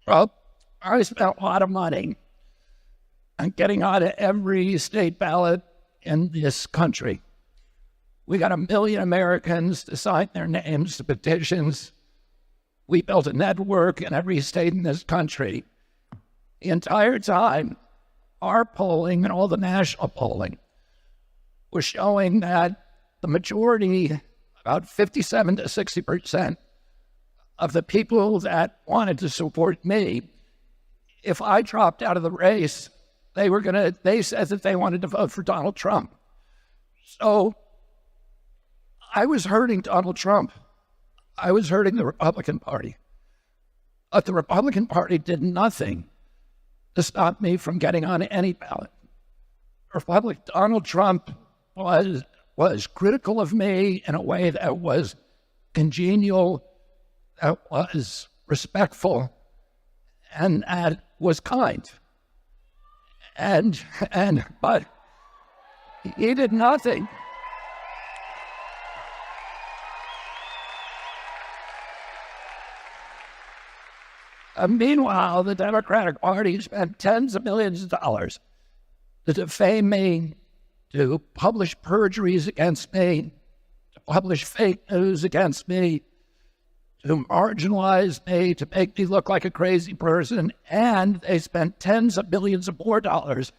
Well, I spent a lot of money on getting on every state ballot in this country. We got 1 million Americans to sign their names to petitions. We built a network in every state in this country. The entire time, our polling and all the national polling was showing that the majority, about 57 to 60% of the people that wanted to support me, if I dropped out of the race, they said that they wanted to vote for Donald Trump. So I was hurting Donald Trump. I was hurting the Republican Party. But the Republican Party did nothing to stop me from getting on any ballot. Donald Trump was critical of me in a way that was congenial, that was respectful, and that was kind. But he did nothing. Meanwhile, the Democratic Party spent tens of millions of dollars to defame me, to publish perjuries against me, to publish fake news against me, to marginalize me, to make me look like a crazy person, and they spent tens of millions of more dollars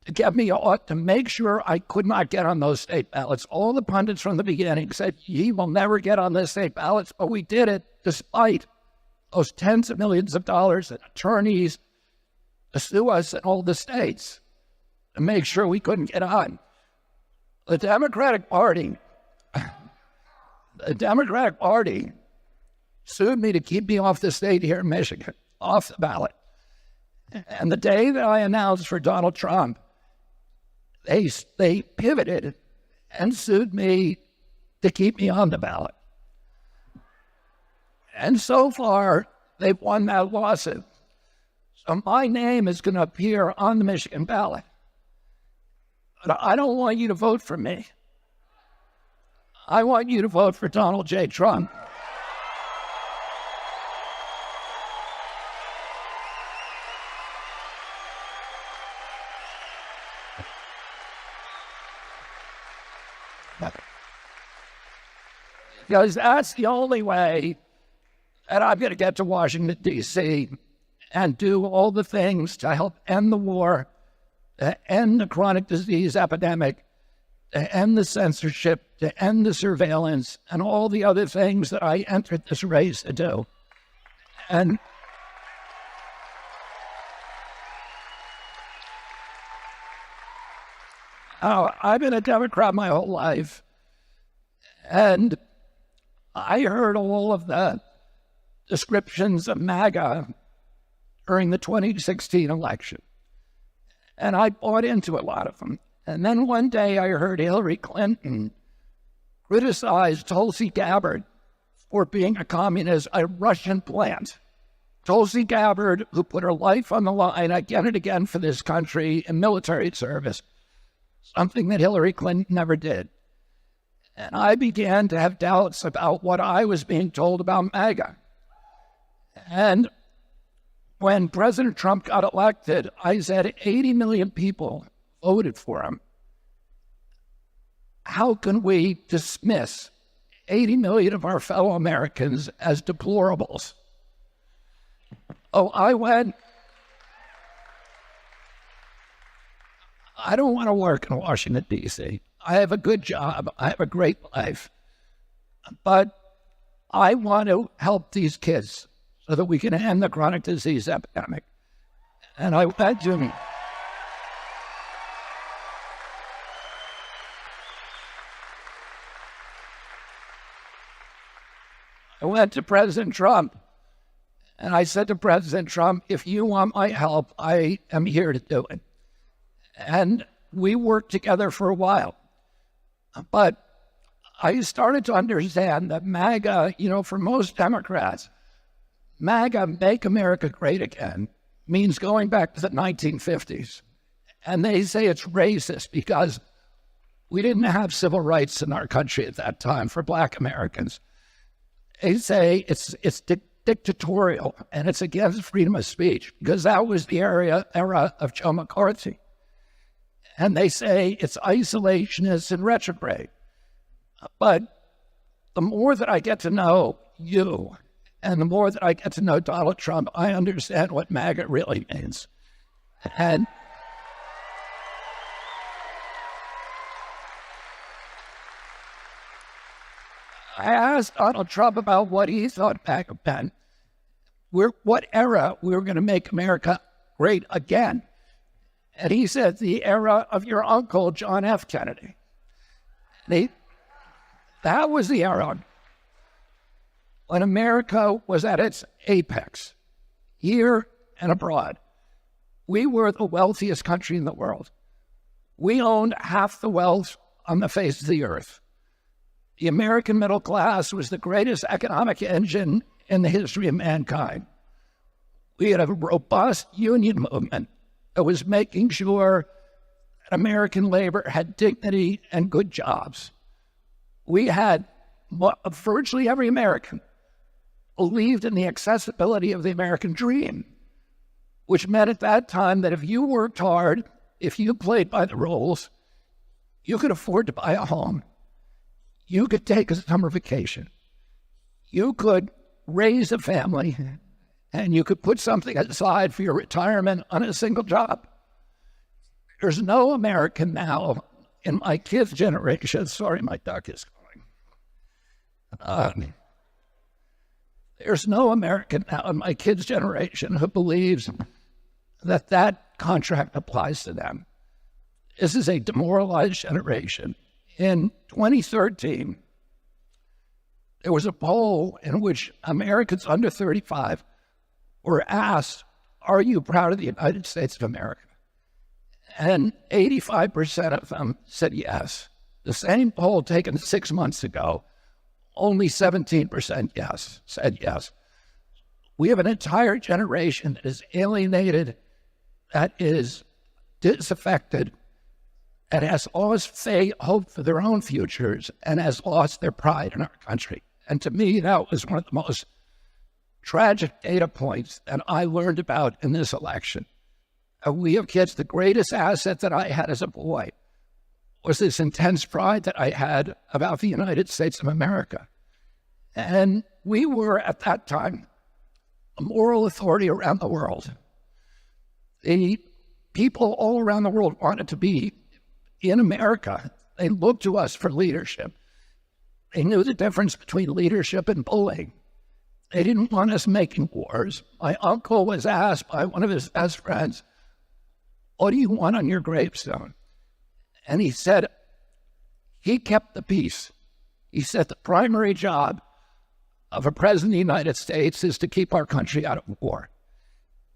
to get me to make sure I could not get on those state ballots. All the pundits from the beginning said, he will never get on the state ballots, but we did it despite those tens of millions of dollars and attorneys to sue us in all the states to make sure we couldn't get on. The Democratic Party sued me to keep me off the state here in Michigan, off the ballot. And the day that I announced for Donald Trump, they pivoted and sued me to keep me on the ballot. And so far, they've won that lawsuit. So my name is going to appear on the Michigan ballot. But I don't want you to vote for me. I want you to vote for Donald J. Trump. Because that's the only way that I'm going to get to Washington, D.C. and do all the things to help end the war, to end the chronic disease epidemic, to end the censorship, to end the surveillance, and all the other things that I entered this race to do. And I've been a Democrat my whole life, and I heard all of the descriptions of MAGA during the 2016 election. And I bought into a lot of them. And then one day I heard Hillary Clinton criticize Tulsi Gabbard for being a communist, a Russian plant. Tulsi Gabbard, who put her life on the line again and again for this country in military service, something that Hillary Clinton never did. And I began to have doubts about what I was being told about MAGA. And when President Trump got elected, I said 80 million people voted for him. How can we dismiss 80 million of our fellow Americans as deplorables? Oh, I don't want to work in Washington, D.C. I have a good job. I have a great life. But I want to help these kids so that we can end the chronic disease epidemic. And I went to President Trump, and I said to President Trump, if you want my help, I am here to do it. And we worked together for a while. But I started to understand that MAGA, for most Democrats, MAGA, Make America Great Again, means going back to the 1950s. And they say it's racist because we didn't have civil rights in our country at that time for Black Americans. They say it's dictatorial, and it's against freedom of speech, because that was the era of Joe McCarthy. And they say it's isolationist and retrograde. But the more that I get to know you, and the more that I get to know Donald Trump, I understand what MAGA really means. And I asked Donald Trump about what he thought MAGA meant. What era we were going to make America great again. And he said, the era of your uncle, John F. Kennedy. That was the era when America was at its apex, here and abroad. We were the wealthiest country in the world. We owned half the wealth on the face of the earth. The American middle class was the greatest economic engine in the history of mankind. We had a robust union movement that was making sure that American labor had dignity and good jobs. We had virtually every American believed in the accessibility of the American dream, which meant at that time that if you worked hard, if you played by the rules, you could afford to buy a home. You could take a summer vacation. You could raise a family, and you could put something aside for your retirement on a single job. There's no American now in my kids' generation. Sorry, my duck is going. There's no American now in my kids' generation who believes that that contract applies to them. This is a demoralized generation. In 2013, there was a poll in which Americans under 35 were asked, are you proud of the United States of America? And 85% of them said yes. The same poll taken 6 months ago, only 17% said yes. We have an entire generation that is alienated, that is disaffected, and has lost faith, hope for their own futures, and has lost their pride in our country. And to me, that was one of the most tragic data points that I learned about in this election. We have kids, the greatest asset that I had as a boy was this intense pride that I had about the United States of America. And we were, at that time, a moral authority around the world. The people all around the world wanted to be in America. They looked to us for leadership. They knew the difference between leadership and bullying. They didn't want us making wars. My uncle was asked by one of his best friends, what do you want on your gravestone? And he said, he kept the peace. He said the primary job of a president of the United States is to keep our country out of war.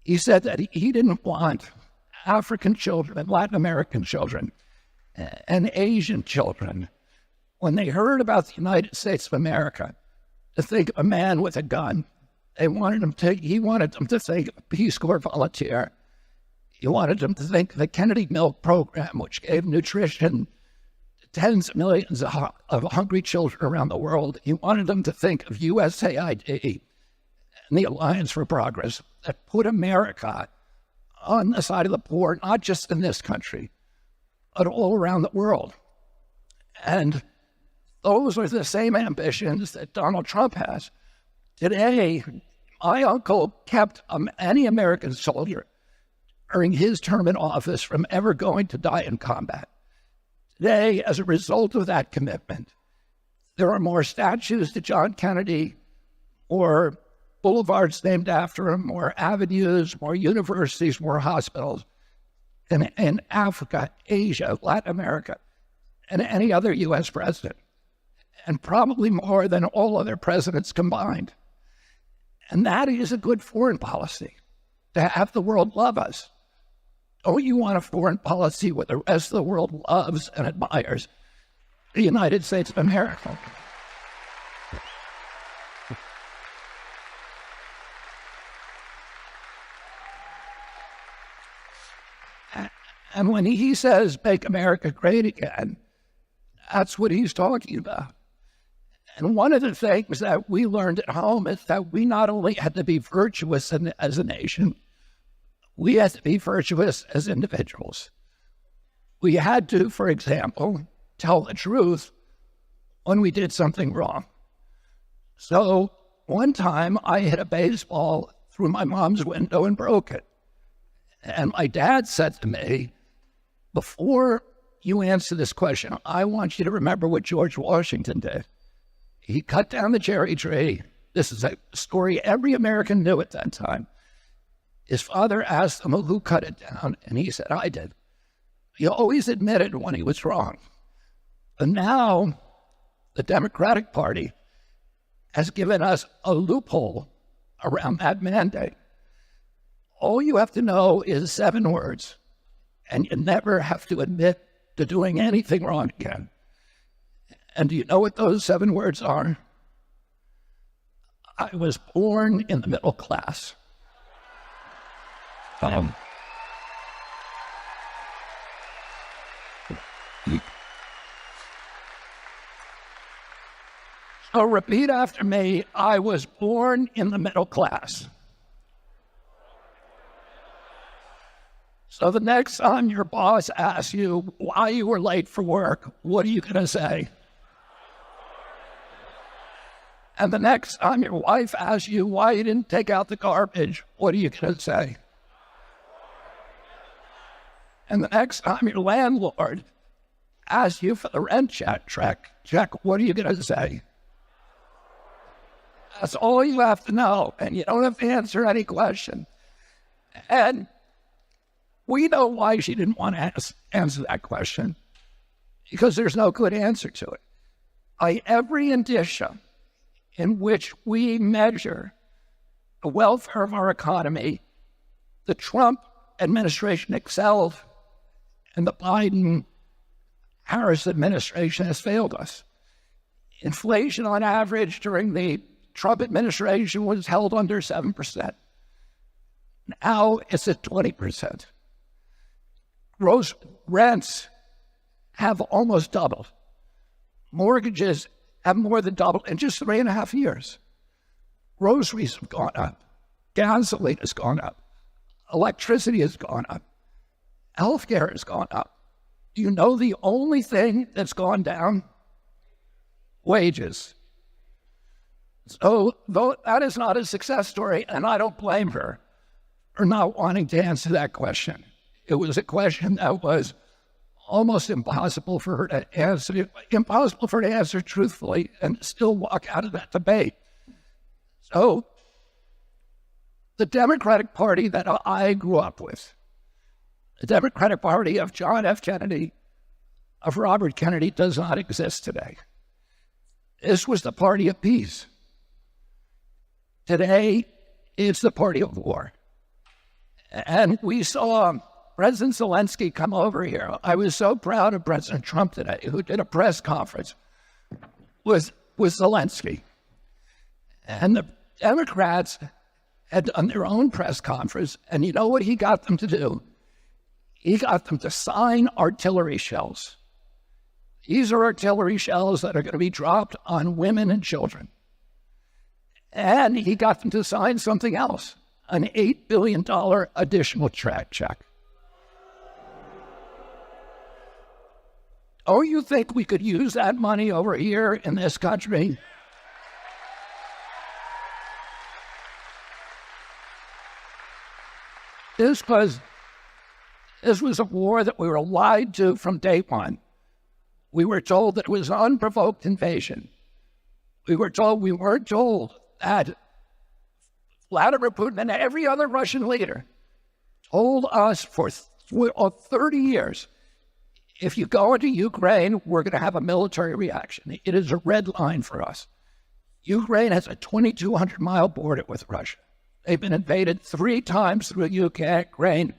He said that he didn't want African children and Latin American children and Asian children, when they heard about the United States of America, to think of a man with a gun. He wanted them to think of a Peace Corps volunteer. He wanted them to think of the Kennedy Milk Program, which gave nutrition to tens of millions of hungry children around the world. He wanted them to think of USAID and the Alliance for Progress that put America on the side of the poor, not just in this country, but all around the world. And those are the same ambitions that Donald Trump has. Today, my uncle kept any American soldier during his term in office from ever going to die in combat. Today, as a result of that commitment, there are more statues to John Kennedy, more boulevards named after him, more avenues, more universities, more hospitals in Africa, Asia, Latin America, and any other U.S. president, and probably more than all other presidents combined. And that is a good foreign policy, to have the world love us. Don't you want a foreign policy where the rest of the world loves and admires the United States of America? And when he says, make America great again, that's what he's talking about. And one of the things that we learned at home is that we not only had to be virtuous as a nation, we had to be virtuous as individuals. We had to, for example, tell the truth when we did something wrong. So one time I hit a baseball through my mom's window and broke it. And my dad said to me, before you answer this question, I want you to remember what George Washington did. He cut down the cherry tree. This is a story every American knew at that time. His father asked him who cut it down, and he said, I did. He always admitted when he was wrong. But now the Democratic Party has given us a loophole around that mandate. All you have to know is 7 words, and you never have to admit to doing anything wrong again. And do you know what those 7 words are? I was born in the middle class. So repeat after me, I was born in the middle class. So the next time your boss asks you why you were late for work, what are you going to say? And the next time your wife asks you why you didn't take out the garbage, what are you going to say? And the next time your landlord asks you for the rent check, what are you going to say? That's all you have to know, and you don't have to answer any question. And we know why she didn't want to answer that question, because there's no good answer to it. By every indicia in which we measure the welfare of our economy, the Trump administration excelled, and the Biden-Harris administration has failed us. Inflation on average during the Trump administration was held under 7%. Now it's at 20%. Gross rents have almost doubled. Mortgages have more than doubled in just 3.5 years. Groceries have gone up. Gasoline has gone up. Electricity has gone up. Healthcare has gone up. Do you know the only thing that's gone down? Wages. So though that is not a success story, and I don't blame her for not wanting to answer that question. It was a question that was almost impossible for her to answer truthfully and still walk out of that debate. So the Democratic Party that I grew up with, the Democratic Party of John F. Kennedy, of Robert Kennedy, does not exist today. This was the party of peace. Today, it's the party of war. And we saw President Zelensky come over here. I was so proud of President Trump today, who did a press conference with Zelensky. And the Democrats had done their own press conference, and you know what he got them to do? He got them to sign artillery shells. These are artillery shells that are going to be dropped on women and children. And he got them to sign something else, an $8 billion additional check. Oh, you think we could use that money over here in this country? This was a war that we were lied to from day one. We were told that it was an unprovoked invasion. We weren't told that Vladimir Putin and every other Russian leader told us for 30 years, if you go into Ukraine, we're going to have a military reaction. It is a red line for us. Ukraine has a 2,200-mile border with Russia. They've been invaded 3 times through Ukraine.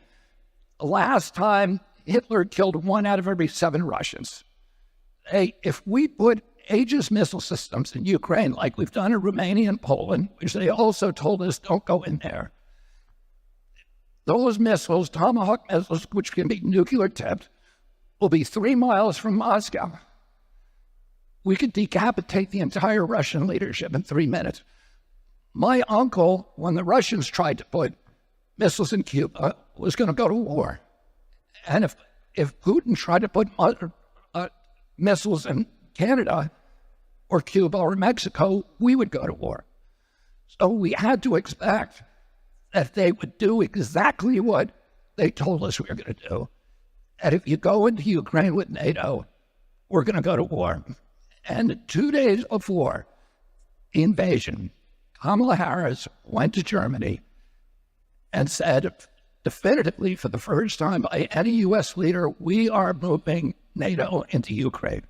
The last time, Hitler killed 1 out of every 7 Russians. If we put Aegis missile systems in Ukraine, like we've done in Romania and Poland, which they also told us don't go in there, those missiles, Tomahawk missiles, which can be nuclear tipped, will be 3 miles from Moscow. we could decapitate the entire Russian leadership in 3 minutes. My uncle, when the Russians tried to put missiles in Cuba, was going to go to war. And if Putin tried to put missiles in Canada or Cuba or Mexico, we would go to war. So we had to expect that they would do exactly what they told us we were going to do. And if you go into Ukraine with NATO, we're going to go to war. And 2 days before the invasion, Kamala Harris went to Germany and said definitively for the first time by any U.S. leader, we are moving NATO into Ukraine.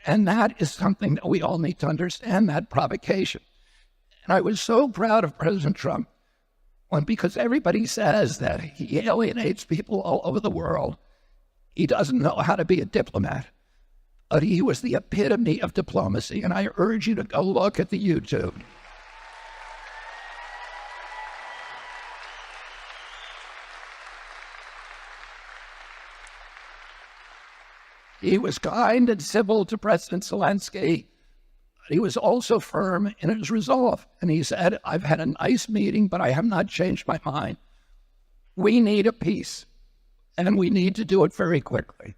And that is something that we all need to understand, that provocation. And I was so proud of President Trump because everybody says that he alienates people all over the world. He doesn't know how to be a diplomat. But he was the epitome of diplomacy, and I urge you to go look at the YouTube. He was kind and civil to President Zelensky. He was also firm in his resolve. And he said, I've had a nice meeting, but I have not changed my mind. We need a peace, and we need to do it very quickly.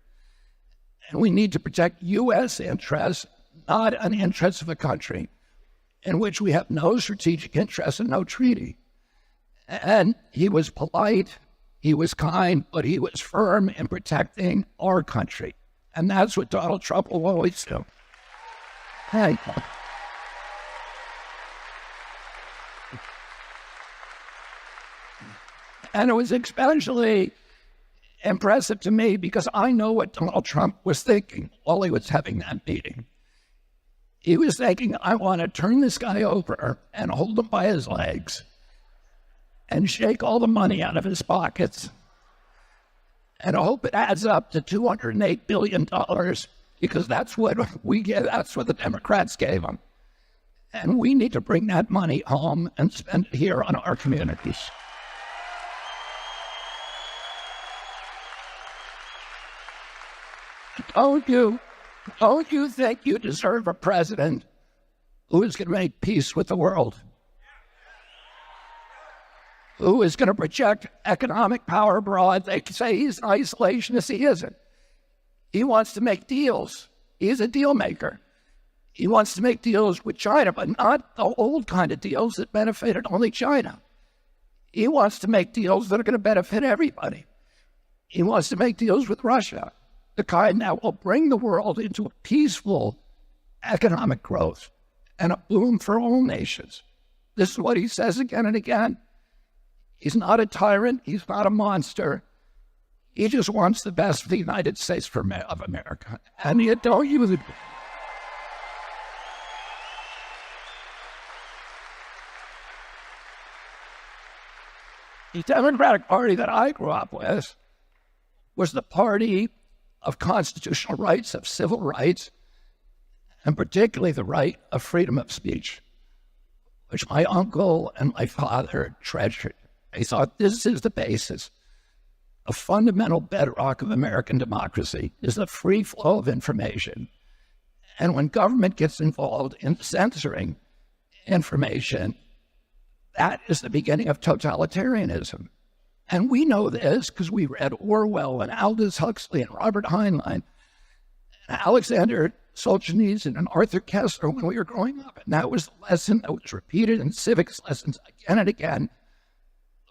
And we need to protect U.S. interests, not an interest of a country in which we have no strategic interest and no treaty. And he was polite, he was kind, but he was firm in protecting our country. And that's what Donald Trump will always do. Hey. And it was especially impressive to me because I know what Donald Trump was thinking while he was having that meeting. He was thinking, I want to turn this guy over and hold him by his legs and shake all the money out of his pockets. And I hope it adds up to $208 billion because that's what we get. That's what the Democrats gave him. And we need to bring that money home and spend it here on our communities. Don't you think you deserve a president who is going to make peace with the world? Who is going to project economic power abroad? They say he's an isolationist. He isn't. He wants to make deals. He's a deal maker. He wants to make deals with China, but not the old kind of deals that benefited only China. He wants to make deals that are going to benefit everybody. He wants to make deals with Russia, the kind that will bring the world into a peaceful economic growth and a boom for all nations. This is what he says again and again. He's not a tyrant. He's not a monster. He just wants the best for the United States of America. And you don't use it. The Democratic Party that I grew up with was the party of constitutional rights, of civil rights, and particularly the right of freedom of speech, which my uncle and my father treasured. They thought this is the basis, a fundamental bedrock of American democracy is the free flow of information. And when government gets involved in censoring information, that is the beginning of totalitarianism. And we know this because we read Orwell and Aldous Huxley and Robert Heinlein and Alexander Solzhenitsyn and Arthur Kessler when we were growing up. And that was the lesson that was repeated in civics lessons again and again.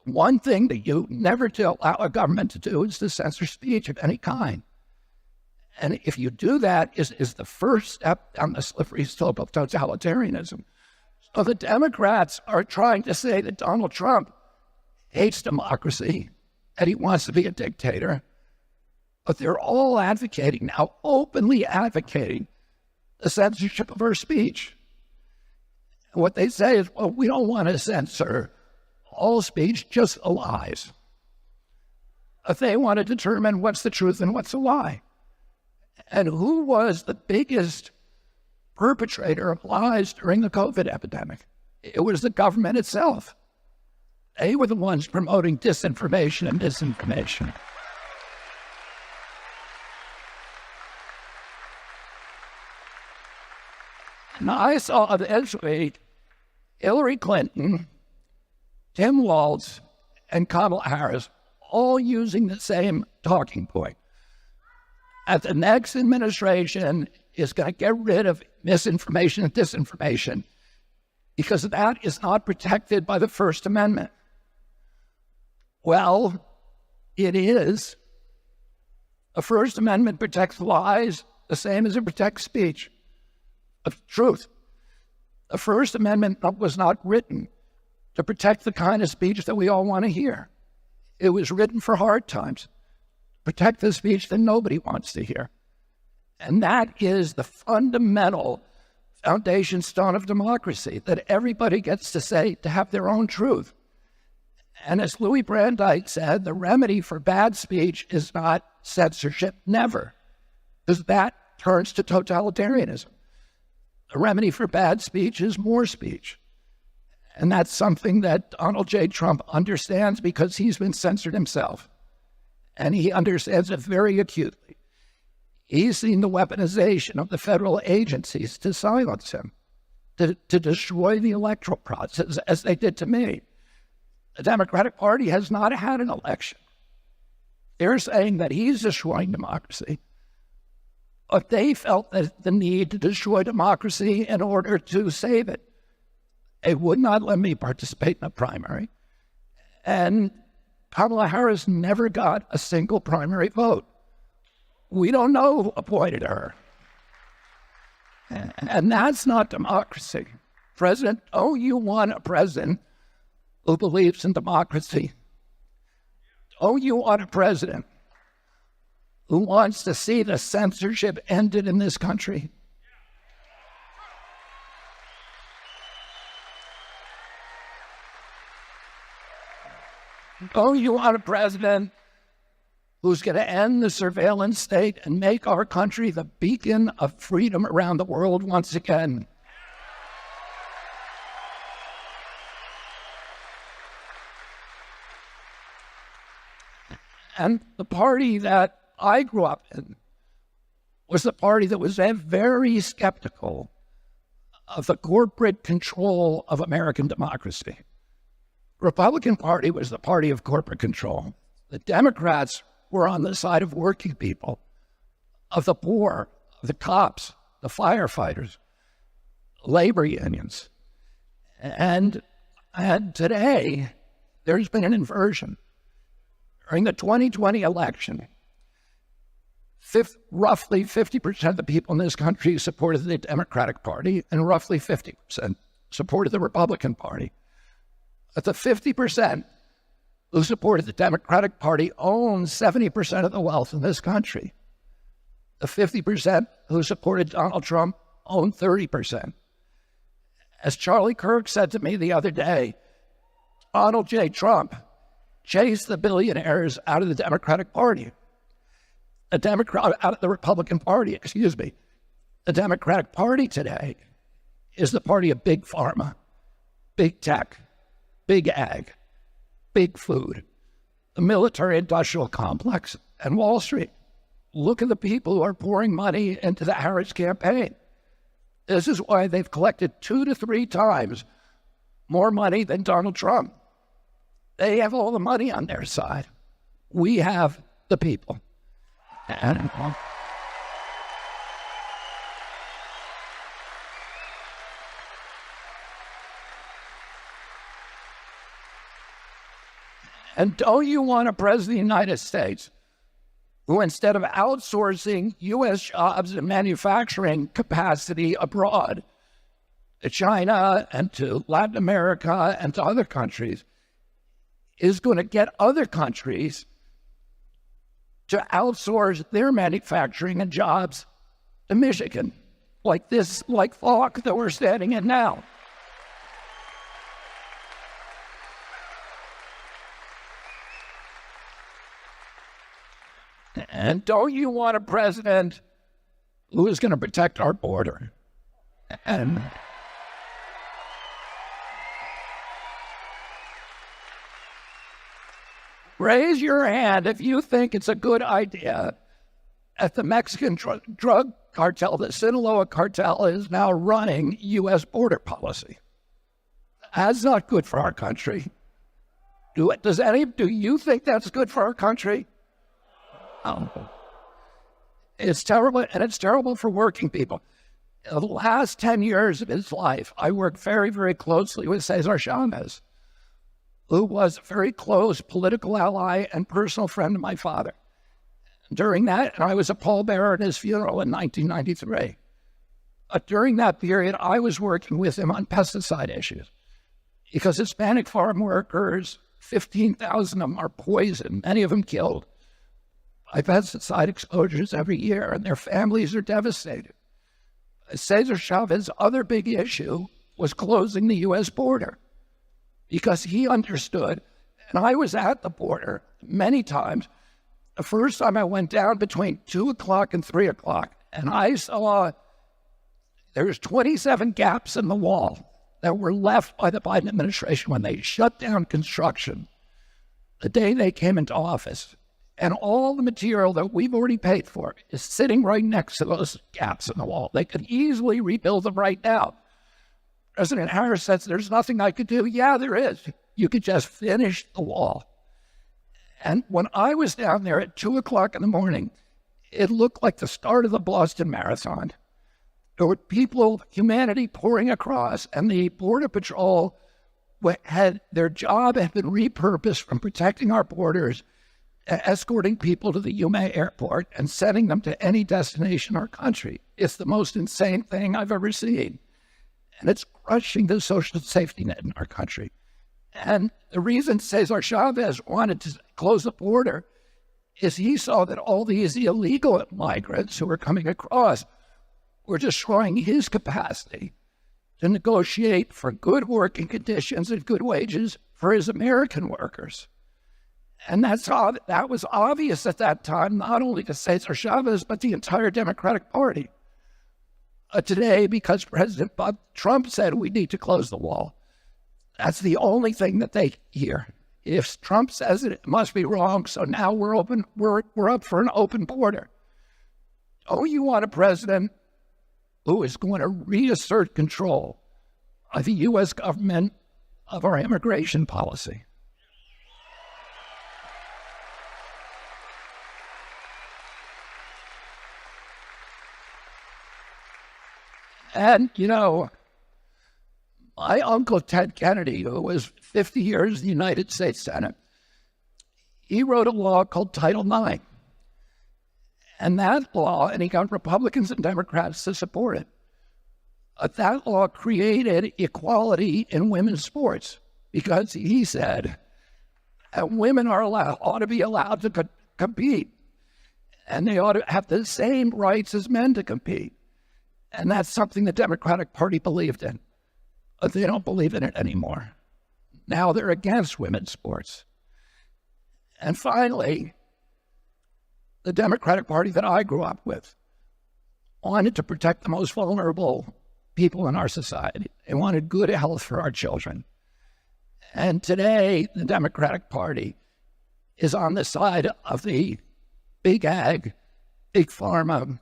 One thing that you never allow a government to do is to censor speech of any kind. And if you do that, is the first step down the slippery slope of totalitarianism. So the Democrats are trying to say that Donald Trump hates democracy, and he wants to be a dictator. But they're all advocating now, openly advocating the censorship of our speech. And what they say is, well, we don't want to censor all speech, just lies. If they want to determine what's the truth and what's a lie. And who was the biggest perpetrator of lies during the COVID epidemic? It was the government itself. They were the ones promoting disinformation and misinformation. And I saw this week Hillary Clinton, Tim Walz, and Kamala Harris all using the same talking point. That the next administration is going to get rid of misinformation and disinformation because that is not protected by the First Amendment. Well, it is. The First Amendment protects lies the same as it protects speech of truth. The First Amendment was not written to protect the kind of speech that we all want to hear. It was written for hard times, protect the speech that nobody wants to hear. And that is the fundamental foundation stone of democracy, that everybody gets to say, to have their own truth. And as Louis Brandeis said, the remedy for bad speech is not censorship, never, because that turns to totalitarianism. The remedy for bad speech is more speech. And that's something that Donald J. Trump understands because he's been censored himself. And he understands it very acutely. He's seen the weaponization of the federal agencies to silence him, to destroy the electoral process, as they did to me. The Democratic Party has not had an election. They're saying that he's destroying democracy. But they felt that the need to destroy democracy in order to save it. They would not let me participate in a primary. And Kamala Harris never got a single primary vote. We don't know who appointed her. And that's not democracy. President, you want a president who believes in democracy. You want a president who wants to see the censorship ended in this country. You want a president who's going to end the surveillance state and make our country the beacon of freedom around the world once again. And the party that I grew up in was the party that was very skeptical of the corporate control of American democracy. The Republican Party was the party of corporate control. The Democrats were on the side of working people, of the poor, of the cops, the firefighters, labor unions. And today, there's been an inversion. During the 2020 election, roughly 50% of the people in this country supported the Democratic Party, and roughly 50% supported the Republican Party. But the 50% who supported the Democratic Party own 70% of the wealth in this country. The 50% who supported Donald Trump own 30%. As Charlie Kirk said to me the other day, Donald J. Trump chased the billionaires out of the Democratic Party. Out of the Republican Party, excuse me. The Democratic Party today is the party of big pharma, big tech, big ag, big food, the military-industrial complex, and Wall Street. Look at the people who are pouring money into the Harris campaign. This is why they've collected 2 to 3 times more money than Donald Trump. They have all the money on their side. We have the people. And don't you want a president of the United States who, instead of outsourcing U.S. jobs and manufacturing capacity abroad to China and to Latin America and to other countries, is going to get other countries to outsource their manufacturing and jobs to Michigan, like Falk that we're standing in now. And don't you want a president who is going to protect our border? And raise your hand if you think it's a good idea at the Mexican drug cartel, the Sinaloa cartel is now running U.S. border policy. That's not good for our country. Do you think that's good for our country? No. It's terrible, and it's terrible for working people. In the last 10 years of his life, I worked very, very closely with Cesar Chavez, who was a very close political ally and personal friend of my father. During that, and I was a pallbearer at his funeral in 1993. During that period, I was working with him on pesticide issues because Hispanic farm workers, 15,000 of them are poisoned, many of them killed by pesticide exposures every year, and their families are devastated. Cesar Chavez's other big issue was closing the U.S. border because he understood, and I was at the border many times. The first time I went down between 2 o'clock and 3 o'clock, and I saw there's 27 gaps in the wall that were left by the Biden administration when they shut down construction the day they came into office. And all the material that we've already paid for is sitting right next to those gaps in the wall. They could easily rebuild them right now. President Harris says, there's nothing I could do. Yeah, there is. You could just finish the wall. And when I was down there at 2 o'clock in the morning, it looked like the start of the Boston Marathon. There were people, humanity pouring across, and the Border Patrol their job had been repurposed from protecting our borders, escorting people to the Yuma airport and sending them to any destination in our country. It's the most insane thing I've ever seen. And it's crushing the social safety net in our country. And the reason Cesar Chavez wanted to close the border is he saw that all these illegal migrants who were coming across were destroying his capacity to negotiate for good working conditions and good wages for his American workers. And that was obvious at that time, not only to Cesar Chavez, but the entire Democratic Party. Today, because President Trump said we need to close the wall, that's the only thing that they hear. If Trump says it, it must be wrong, so now we're up for an open border. Oh, you want a president who is going to reassert control of the U.S. government, of our immigration policy. And, my uncle Ted Kennedy, who was 50 years in the United States Senate, he wrote a law called Title IX. And that law, and he got Republicans and Democrats to support it, that law created equality in women's sports because he said that women ought to be allowed to compete, and they ought to have the same rights as men to compete. And that's something the Democratic Party believed in. But they don't believe in it anymore. Now they're against women's sports. And finally, the Democratic Party that I grew up with wanted to protect the most vulnerable people in our society. They wanted good health for our children. And today, the Democratic Party is on the side of the big ag, big pharma,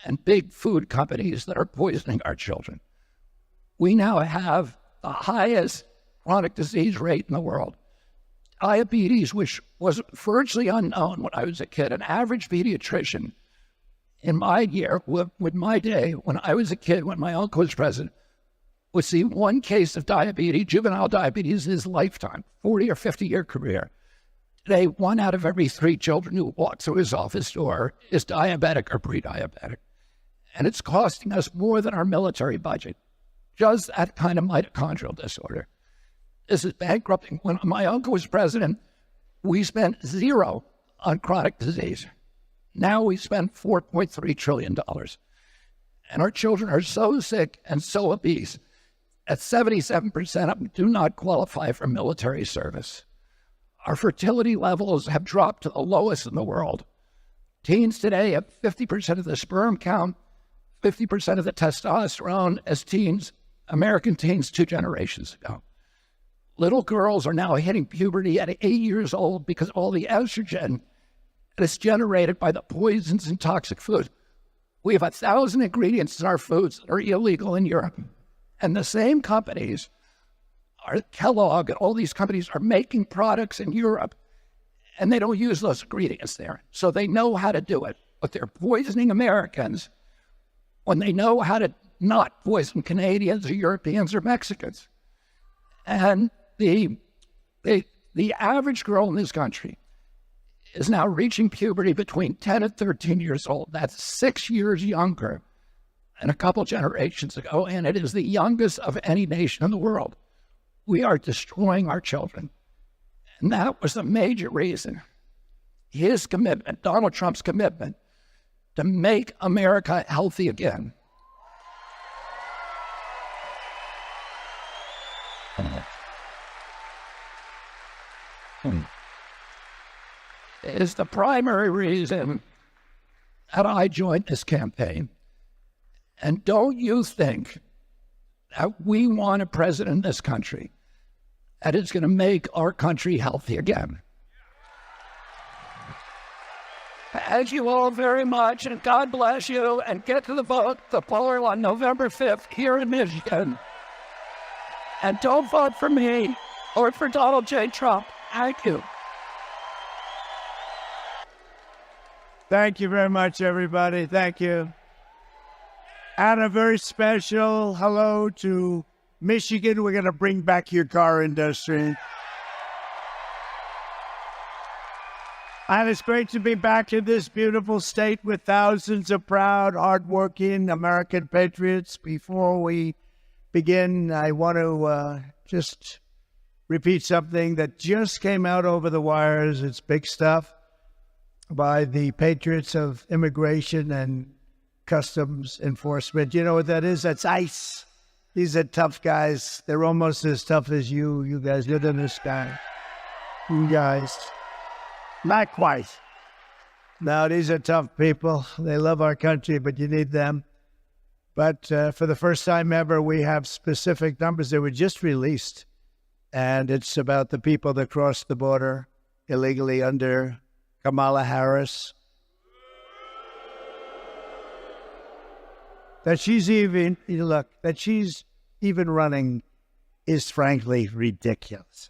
and big food companies that are poisoning our children. We now have the highest chronic disease rate in the world. Diabetes, which was virtually unknown when I was a kid. An average pediatrician in my year, with my day, when I was a kid, when my uncle was president, would see one case of diabetes, juvenile diabetes, in his lifetime, 40 or 50-year career. Today, 1 out of every 3 children who walk through his office door is diabetic or pre-diabetic. And it's costing us more than our military budget. Just that kind of mitochondrial disorder. This is bankrupting. When my uncle was president, we spent 0 on chronic disease. Now we spend $4.3 trillion. And our children are so sick and so obese that 77% of them do not qualify for military service. Our fertility levels have dropped to the lowest in the world. Teens today have 50% of the sperm count, 50% of the testosterone as teens, American teens 2 generations ago. Little girls are now hitting puberty at 8 years old because all the estrogen and it's generated by the poisons in toxic food. We have 1,000 ingredients in our foods that are illegal in Europe. And the same companies, Kellogg and all these companies, are making products in Europe, and they don't use those ingredients there. So they know how to do it, but they're poisoning Americans when they know how to not poison Canadians or Europeans or Mexicans. And the average girl in this country is now reaching puberty between 10 and 13 years old. That's 6 years younger than a couple generations ago, and it is the youngest of any nation in the world. We are destroying our children. And that was a major reason. His commitment, Donald Trump's commitment, to make America healthy again. Is the primary reason that I joined this campaign. And don't you think that we want a president in this country that is going to make our country healthy again? Thank you all very much, and God bless you, and get to the vote, the poll on November 5th here in Michigan. And don't vote for me or for Donald J. Trump. Thank you. Thank you very much, everybody. Thank you. And a very special hello to Michigan. We're going to bring back your car industry. And it's great to be back in this beautiful state with thousands of proud, hardworking American patriots. Before we begin, I want to just repeat something that just came out over the wires. It's big stuff by the patriots of immigration and customs enforcement. You know what that is? That's ICE. These are tough guys. They're almost as tough as you. You guys, you're the this guy. You guys. Not quite. No, these are tough people. They love our country, but you need them. But for the first time ever, we have specific numbers that were just released. And it's about the people that crossed the border illegally under Kamala Harris. That she's even, that she's even running is frankly ridiculous.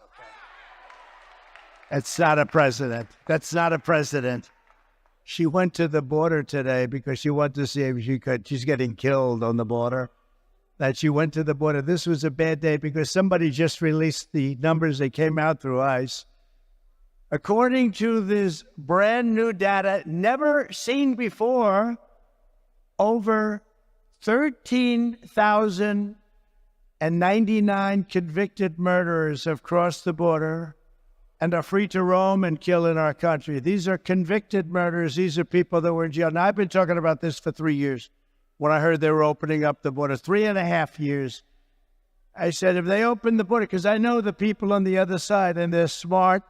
That's not a president. That's not a president. She went to the border today because she wanted to see if she could. She's getting killed on the border. That she went to the border. This was a bad day because somebody just released the numbers that came out through ICE. According to this brand new data, never seen before, over 13,099 convicted murderers have crossed the border and are free to roam and kill in our country. These are convicted murderers. These are people that were in jail. Now, I've been talking about this for 3 years. When I heard they were opening up the border, 3.5 years, I said, if they open the border, because I know the people on the other side, and they're smart,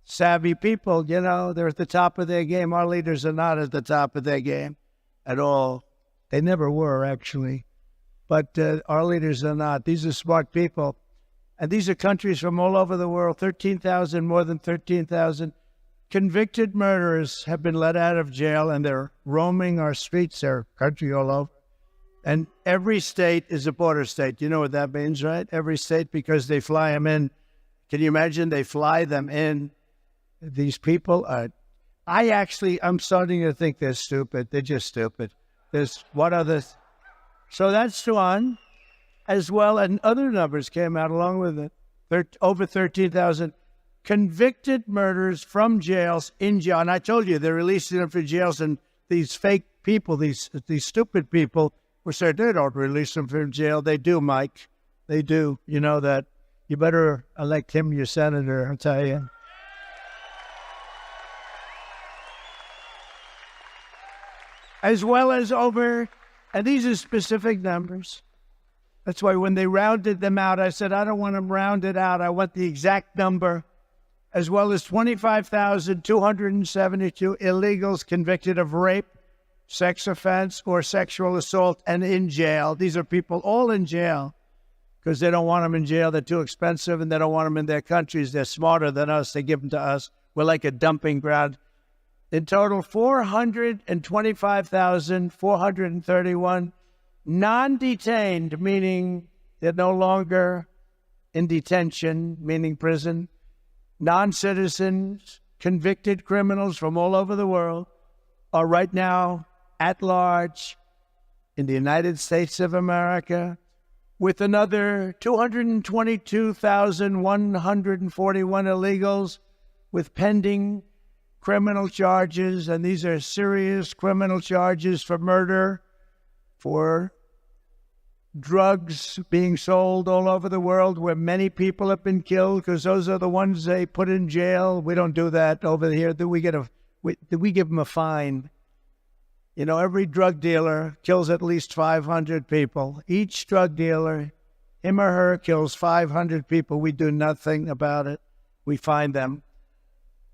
savvy people, they're at the top of their game. Our leaders are not at the top of their game at all. They never were, actually. But our leaders are not. These are smart people. And these are countries from all over the world, 13,000, more than 13,000. Convicted murderers have been let out of jail, and they're roaming our streets, their country all over. And every state is a border state. You know what that means, right? Every state, because they fly them in. Can you imagine? They fly them in. These people are, I'm starting to think they're stupid. They're just stupid. There's what other, so that's one as well. And other numbers came out along with it. Over 13,000 convicted murderers from jails in jail. And I told you, they're releasing them from jails, and these fake people, these stupid people, were saying they don't release them from jail. They do, Mike. They do. You know that. You better elect him your senator, I'll tell you. As well as over, and these are specific numbers. That's why when they rounded them out, I said, I don't want them rounded out. I want the exact number. As well as 25,272 illegals convicted of rape, sex offense, or sexual assault and in jail. These are people all in jail because they don't want them in jail. They're too expensive, and they don't want them in their countries. They're smarter than us. They give them to us. We're like a dumping ground. In total, 425,431 non-detained, meaning they're no longer in detention, meaning prison, non-citizens, convicted criminals from all over the world are right now at large in the United States of America, with another 222,141 illegals with pending criminal charges, and these are serious criminal charges for murder, for drugs being sold all over the world where many people have been killed, because those are the ones they put in jail. We don't do that over here. We give them a fine. You know, every drug dealer kills at least 500 people. Each drug dealer, him or her, kills 500 people. We do nothing about it. We fine them.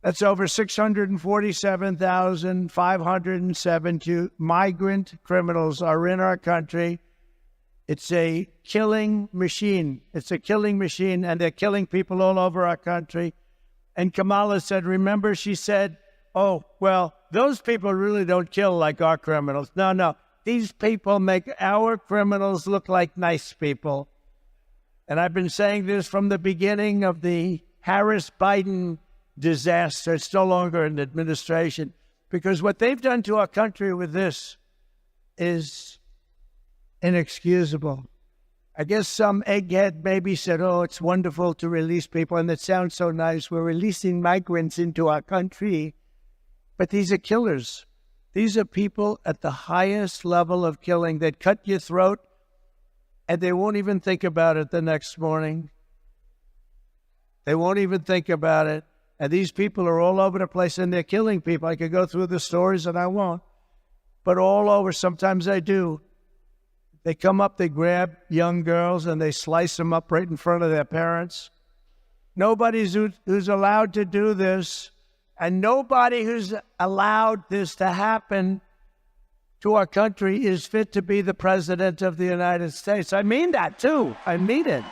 That's over 647,572 migrant criminals are in our country. It's a killing machine. It's a killing machine, and they're killing people all over our country. And Kamala said, remember, she said, oh, well, those people really don't kill like our criminals. No. These people make our criminals look like nice people. And I've been saying this from the beginning of the Harris-Biden disaster. It's no longer an administration, because what they've done to our country with this is inexcusable. I guess some egghead maybe said, oh, it's wonderful to release people, and it sounds so nice. We're releasing migrants into our country. But these are killers. These are people at the highest level of killing that cut your throat, and they won't even think about it the next morning. They won't even think about it. And these people are all over the place, and they're killing people. I could go through the stories, and I won't. But all over, sometimes I do. They come up, they grab young girls, and they slice them up right in front of their parents. Nobody who's allowed to do this, and nobody who's allowed this to happen to our country is fit to be the president of the United States. I mean that, too. I mean it.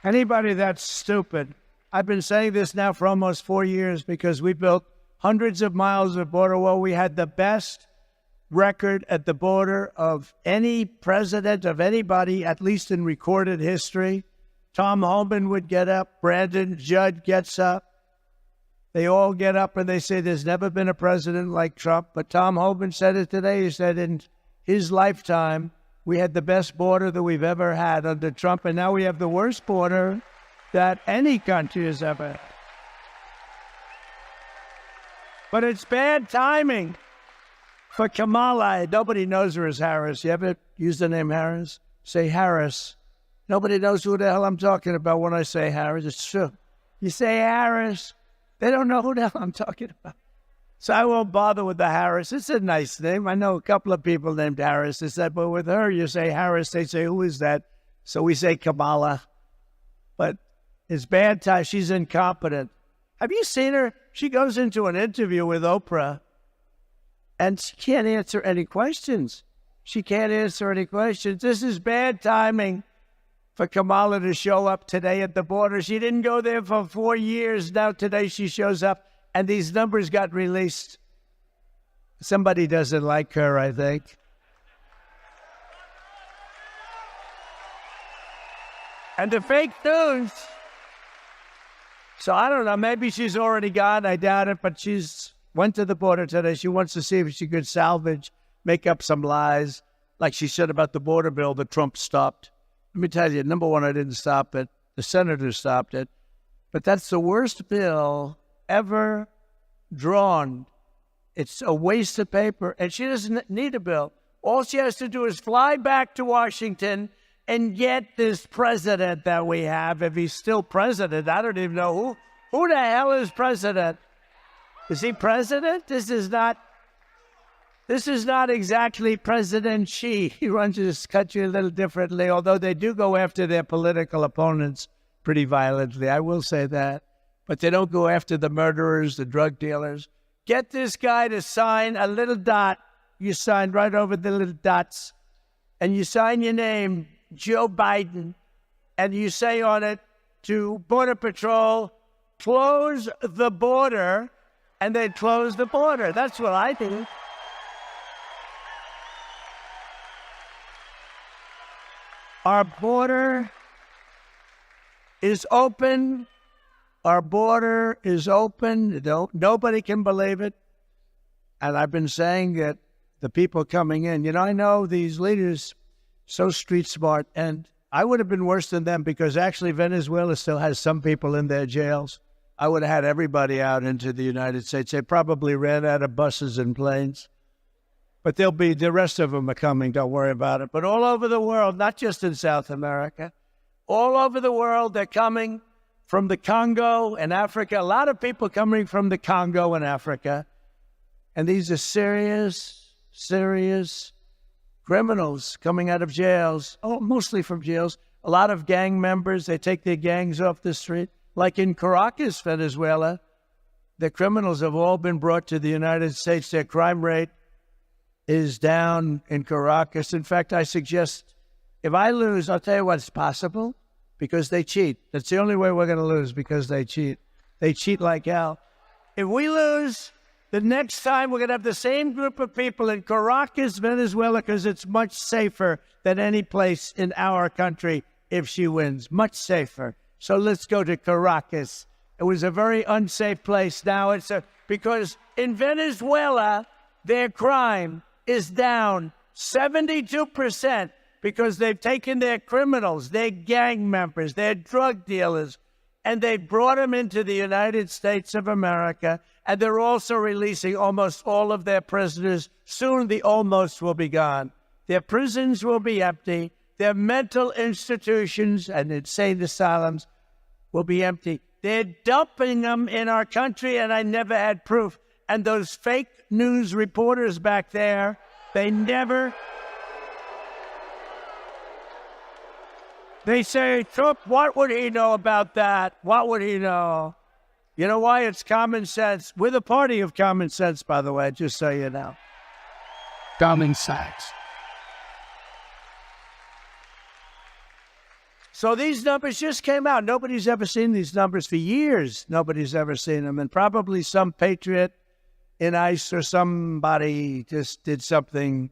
Anybody that's stupid. I've been saying this now for almost 4 years, because we built hundreds of miles of border wall. We had the best record at the border of any president, of anybody, at least in recorded history. Tom Homan would get up. Brandon Judd gets up. They all get up and they say there's never been a president like Trump. But Tom Homan said it today. He said in his lifetime, we had the best border that we've ever had under Trump, and now we have the worst border that any country has ever had. But it's bad timing for Kamala. Nobody knows her as Harris. You ever use the name Harris? Say Harris. Nobody knows who the hell I'm talking about when I say Harris. It's true. You say Harris, they don't know who the hell I'm talking about. So I won't bother with the Harris. It's a nice name. I know a couple of people named Harris. They said, but with her, you say Harris. They say, who is that? So we say Kamala. But it's bad time. She's incompetent. Have you seen her? She goes into an interview with Oprah, and she can't answer any questions. She can't answer any questions. This is bad timing for Kamala to show up today at the border. She didn't go there for 4 years. Now today she shows up, and these numbers got released. Somebody doesn't like her, I think. And the fake news. So I don't know, maybe she's already gone. I doubt it, but she's went to the border today. She wants to see if she could salvage, make up some lies, like she said about the border bill that Trump stopped. Let me tell you, number one, I didn't stop it. The senators stopped it. But that's the worst bill ever drawn. It's a waste of paper, and she doesn't need a bill. All she has to do is fly back to Washington and get this president that we have. If he's still president, I don't even know who the hell is president. Is he president? This is not exactly President Xi. He runs this country a little differently, although they do go after their political opponents pretty violently. I will say that. But they don't go after the murderers, the drug dealers. Get this guy to sign a little dot. You sign right over the little dots, and you sign your name Joe Biden, and you say on it to Border Patrol, close the border, and they close the border. That's what I do. Our border is open. Our border is open. Nobody can believe it. And I've been saying that the people coming in, I know these leaders so street smart, and I would have been worse than them because actually Venezuela still has some people in their jails. I would have had everybody out into the United States. They probably ran out of buses and planes. But the rest of them are coming, don't worry about it. But all over the world, not just in South America, all over the world, they're coming from the Congo and Africa. A lot of people coming from the Congo and Africa. And these are serious criminals coming out of jails, mostly from jails. A lot of gang members, they take their gangs off the street. Like in Caracas, Venezuela, the criminals have all been brought to the United States. Their crime rate is down in Caracas. In fact, I suggest if I lose, I'll tell you what's possible, because they cheat. That's the only way we're going to lose, because they cheat. They cheat like hell. If we lose, the next time we're going to have the same group of people in Caracas, Venezuela, because it's much safer than any place in our country if she wins. Much safer. So let's go to Caracas. It was a very unsafe place. Now because in Venezuela, their crime is down 72% because they've taken their criminals, their gang members, their drug dealers, and they've brought them into the United States of America, and they're also releasing almost all of their prisoners. Soon the almost will be gone. Their prisons will be empty. Their mental institutions and insane asylums will be empty. They're dumping them in our country, and I never had proof. And those fake news reporters back there, they say, Trump, what would he know about that? What would he know? You know why? It's common sense. We're the party of common sense, by the way, just so you know. Common sense. So these numbers just came out. Nobody's ever seen these numbers for years. Nobody's ever seen them. And probably some patriot in ICE or somebody just did something.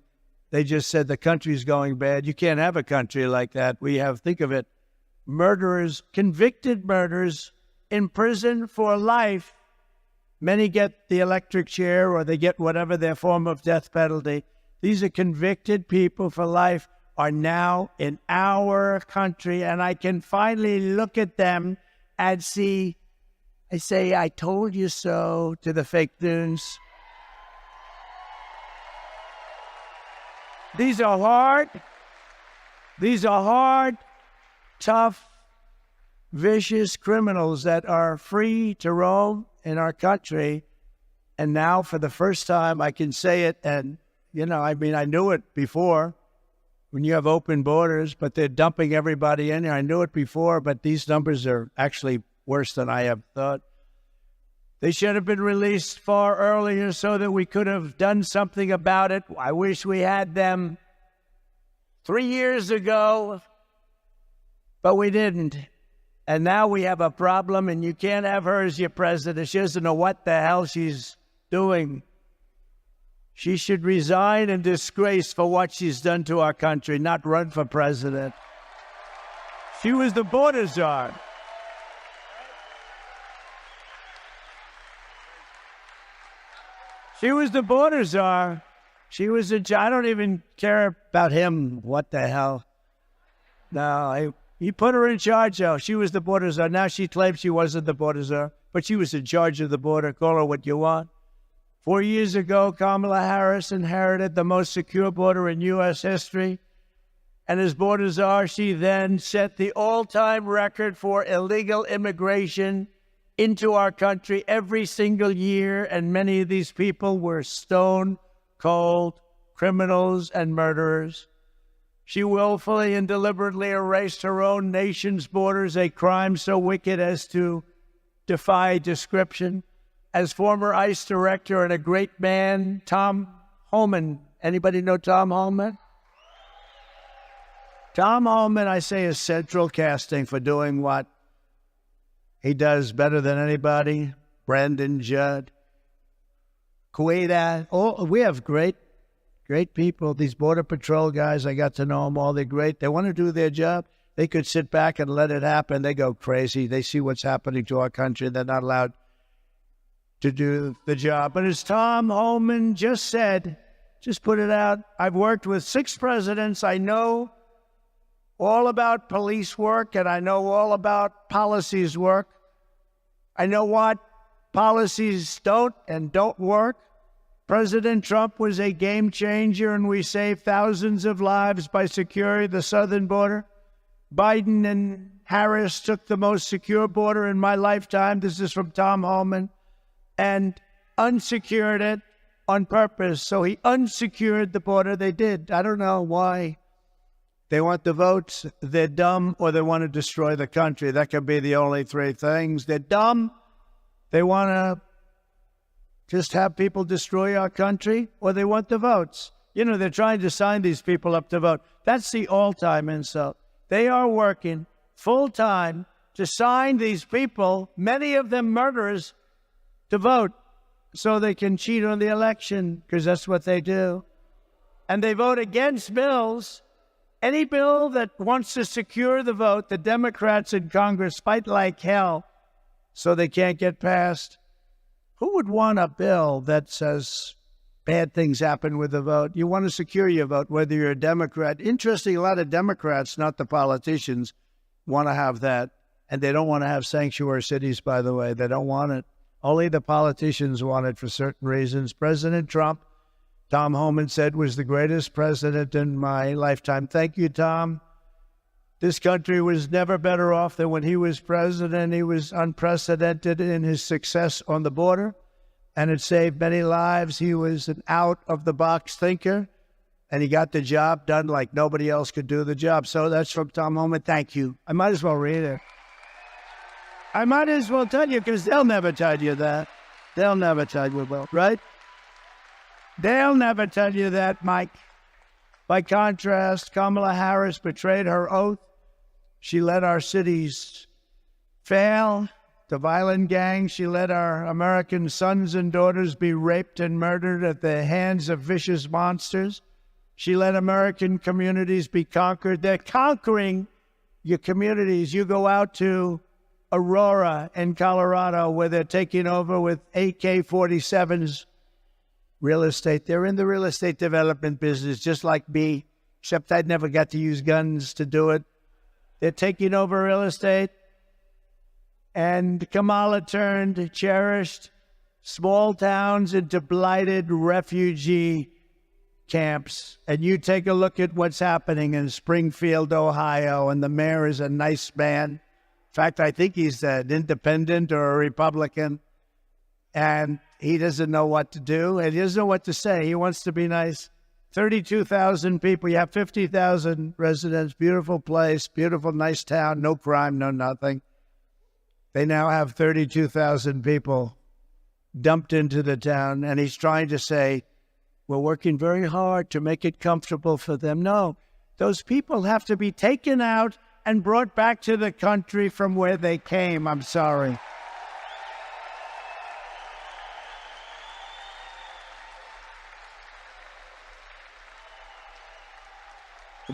They just said the country's going bad. You can't have a country like that. We have, think of it, murderers, convicted murderers in prison for life. Many get the electric chair or they get whatever their form of death penalty. These are convicted people for life are now in our country. And I can finally look at them and see, I say, I told you so to the fake news. These are hard, tough, vicious criminals that are free to roam in our country. And now for the first time, I can say it. And, I knew it before when you have open borders, but they're dumping everybody in here. I knew it before, but these numbers are actually worse than I have thought. They should have been released far earlier so that we could have done something about it. I wish we had them 3 years ago, but we didn't. And now we have a problem, and you can't have her as your president. She doesn't know what the hell she's doing. She should resign in disgrace for what she's done to our country, not run for president. She was the border czar. She was the border czar. She was I don't even care about him. What the hell? No, he put her in charge, though. She was the border czar. Now she claims she wasn't the border czar, but she was in charge of the border. Call her what you want. 4 years ago, Kamala Harris inherited the most secure border in U.S. history. And as border czar, she then set the all-time record for illegal immigration into our country every single year. And many of these people were stone-cold criminals and murderers. She willfully and deliberately erased her own nation's borders, a crime so wicked as to defy description. As former ICE director and a great man, Tom Homan. Anybody know Tom Homan? Tom Homan, I say, is central casting for doing what he does better than anybody. Brandon Judd, Kuwaita. Oh, we have great people. These Border Patrol guys, I got to know them all. They're great. They want to do their job. They could sit back and let it happen. They go crazy. They see what's happening to our country. They're not allowed to do the job. But as Tom Homan just said, just put it out, I've worked with 6 presidents. I know all about police work, and I know all about policies work. I know what policies don't work. President Trump was a game changer, and we saved thousands of lives by securing the southern border. Biden and Harris took the most secure border in my lifetime. This is from Tom Homan. And unsecured it on purpose. So he unsecured the border. They did. I don't know why. They want the votes, they're dumb, or they want to destroy the country. That could be the only 3 things. They're dumb, they want to just have people destroy our country, or they want the votes. You know, they're trying to sign these people up to vote. That's the all-time insult. They are working full-time to sign these people, many of them murderers, to vote so they can cheat on the election, because that's what they do. And they vote against bills. Any bill that wants to secure the vote, the Democrats in Congress fight like hell so they can't get passed. Who would want a bill that says bad things happen with the vote? You want to secure your vote, whether you're a Democrat. Interesting, a lot of Democrats, not the politicians, want to have that. And they don't want to have sanctuary cities, by the way. They don't want it. Only the politicians want it for certain reasons. President Trump, Tom Homan said, was the greatest president in my lifetime. Thank you, Tom. This country was never better off than when he was president. He was unprecedented in his success on the border, and it saved many lives. He was an out-of-the-box thinker, and he got the job done like nobody else could do the job. So that's from Tom Homan. Thank you. I might as well read it. I might as well tell you, because they'll never tell you that. They'll never tell you about, right? They'll never tell you that, Mike. By contrast, Kamala Harris betrayed her oath. She let our cities fail to violent gangs. She let our American sons and daughters be raped and murdered at the hands of vicious monsters. She let American communities be conquered. They're conquering your communities. You go out to Aurora in Colorado, where they're taking over with AK-47s. Real estate. They're in the real estate development business, just like me, except I'd never got to use guns to do it. They're taking over real estate. And Kamala turned cherished small towns into blighted refugee camps. And you take a look at what's happening in Springfield, Ohio, and the mayor is a nice man. In fact, I think he's an independent or a Republican. And he doesn't know what to do, and he doesn't know what to say. He wants to be nice. 32,000 people. You have 50,000 residents. Beautiful place, beautiful, nice town. No crime, no nothing. They now have 32,000 people dumped into the town, and he's trying to say, we're working very hard to make it comfortable for them. No, those people have to be taken out and brought back to the country from where they came. I'm sorry.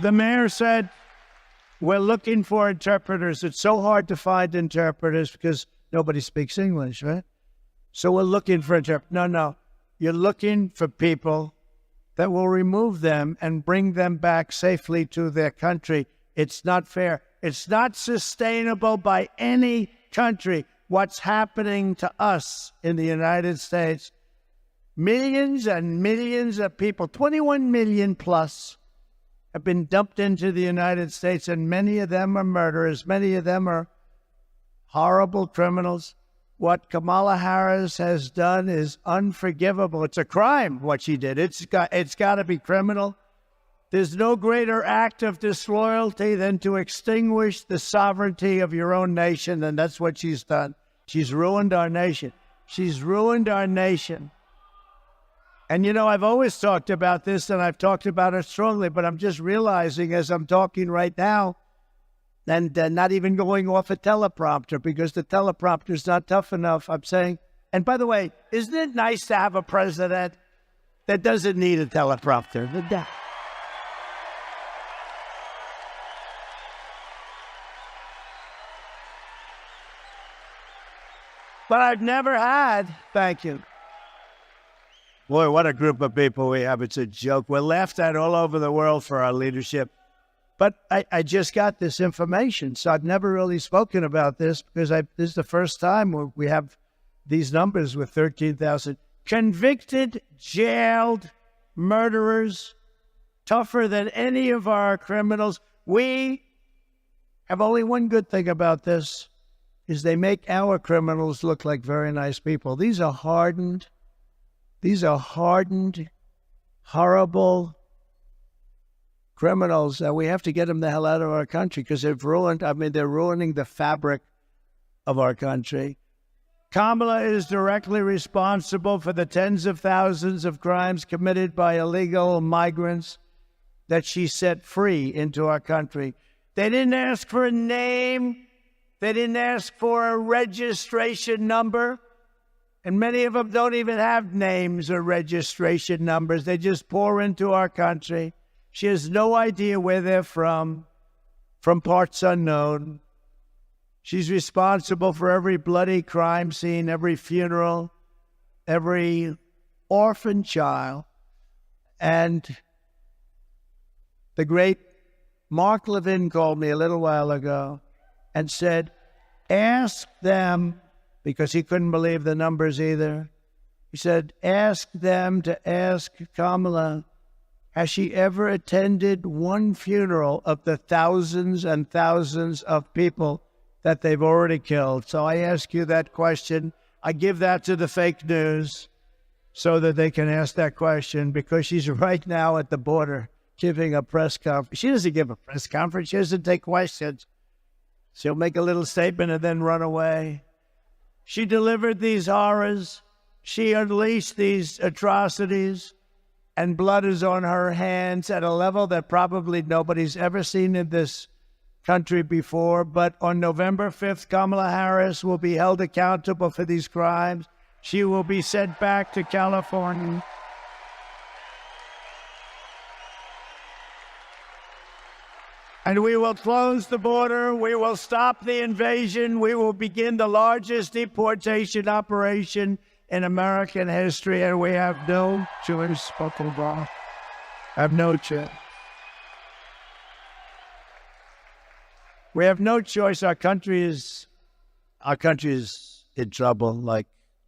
The mayor said, we're looking for interpreters. It's so hard to find interpreters because nobody speaks English, right? So we're looking for interpreters. No. You're looking for people that will remove them and bring them back safely to their country. It's not fair. It's not sustainable by any country. What's happening to us in the United States, millions and millions of people, 21 million plus, have been dumped into the United States, and many of them are murderers. Many of them are horrible criminals. What Kamala Harris has done is unforgivable. It's a crime, what she did. It's got to be criminal. There's no greater act of disloyalty than to extinguish the sovereignty of your own nation, and that's what she's done. She's ruined our nation. She's ruined our nation. And, you know, I've always talked about this, and I've talked about it strongly, but I'm just realizing as I'm talking right now, and not even going off a teleprompter, because the teleprompter's not tough enough, I'm saying. And by the way, isn't it nice to have a president that doesn't need a teleprompter? But I've never had, thank you. Boy, what a group of people we have. It's a joke. We're laughed at all over the world for our leadership. But I just got this information, so I've never really spoken about this because this is the first time we have these numbers with 13,000 convicted, jailed murderers, tougher than any of our criminals. We have only one good thing about this, is they make our criminals look like very nice people. These are hardened, horrible criminals, and we have to get them the hell out of our country because they're ruining the fabric of our country. Kamala is directly responsible for the tens of thousands of crimes committed by illegal migrants that she set free into our country. They didn't ask for a name. They didn't ask for a registration number. And many of them don't even have names or registration numbers. They just pour into our country. She has no idea where they're from parts unknown. She's responsible for every bloody crime scene, every funeral, every orphan child. And the great Mark Levin called me a little while ago and said, ask them, because he couldn't believe the numbers either. He said, ask them to ask Kamala, has she ever attended one funeral of the thousands and thousands of people that they've already killed? So I ask you that question. I give that to the fake news so that they can ask that question, because she's right now at the border giving a press conference. She doesn't give a press conference. She doesn't take questions. She'll make a little statement and then run away. She delivered these horrors. She unleashed these atrocities. And blood is on her hands at a level that probably nobody's ever seen in this country before. But on November 5th, Kamala Harris will be held accountable for these crimes. She will be sent back to California. And we will close the border. We will stop the invasion. We will begin the largest deportation operation in American history, and we have no choice but to go. Have no choice. We have no choice. Our country is in trouble. Like,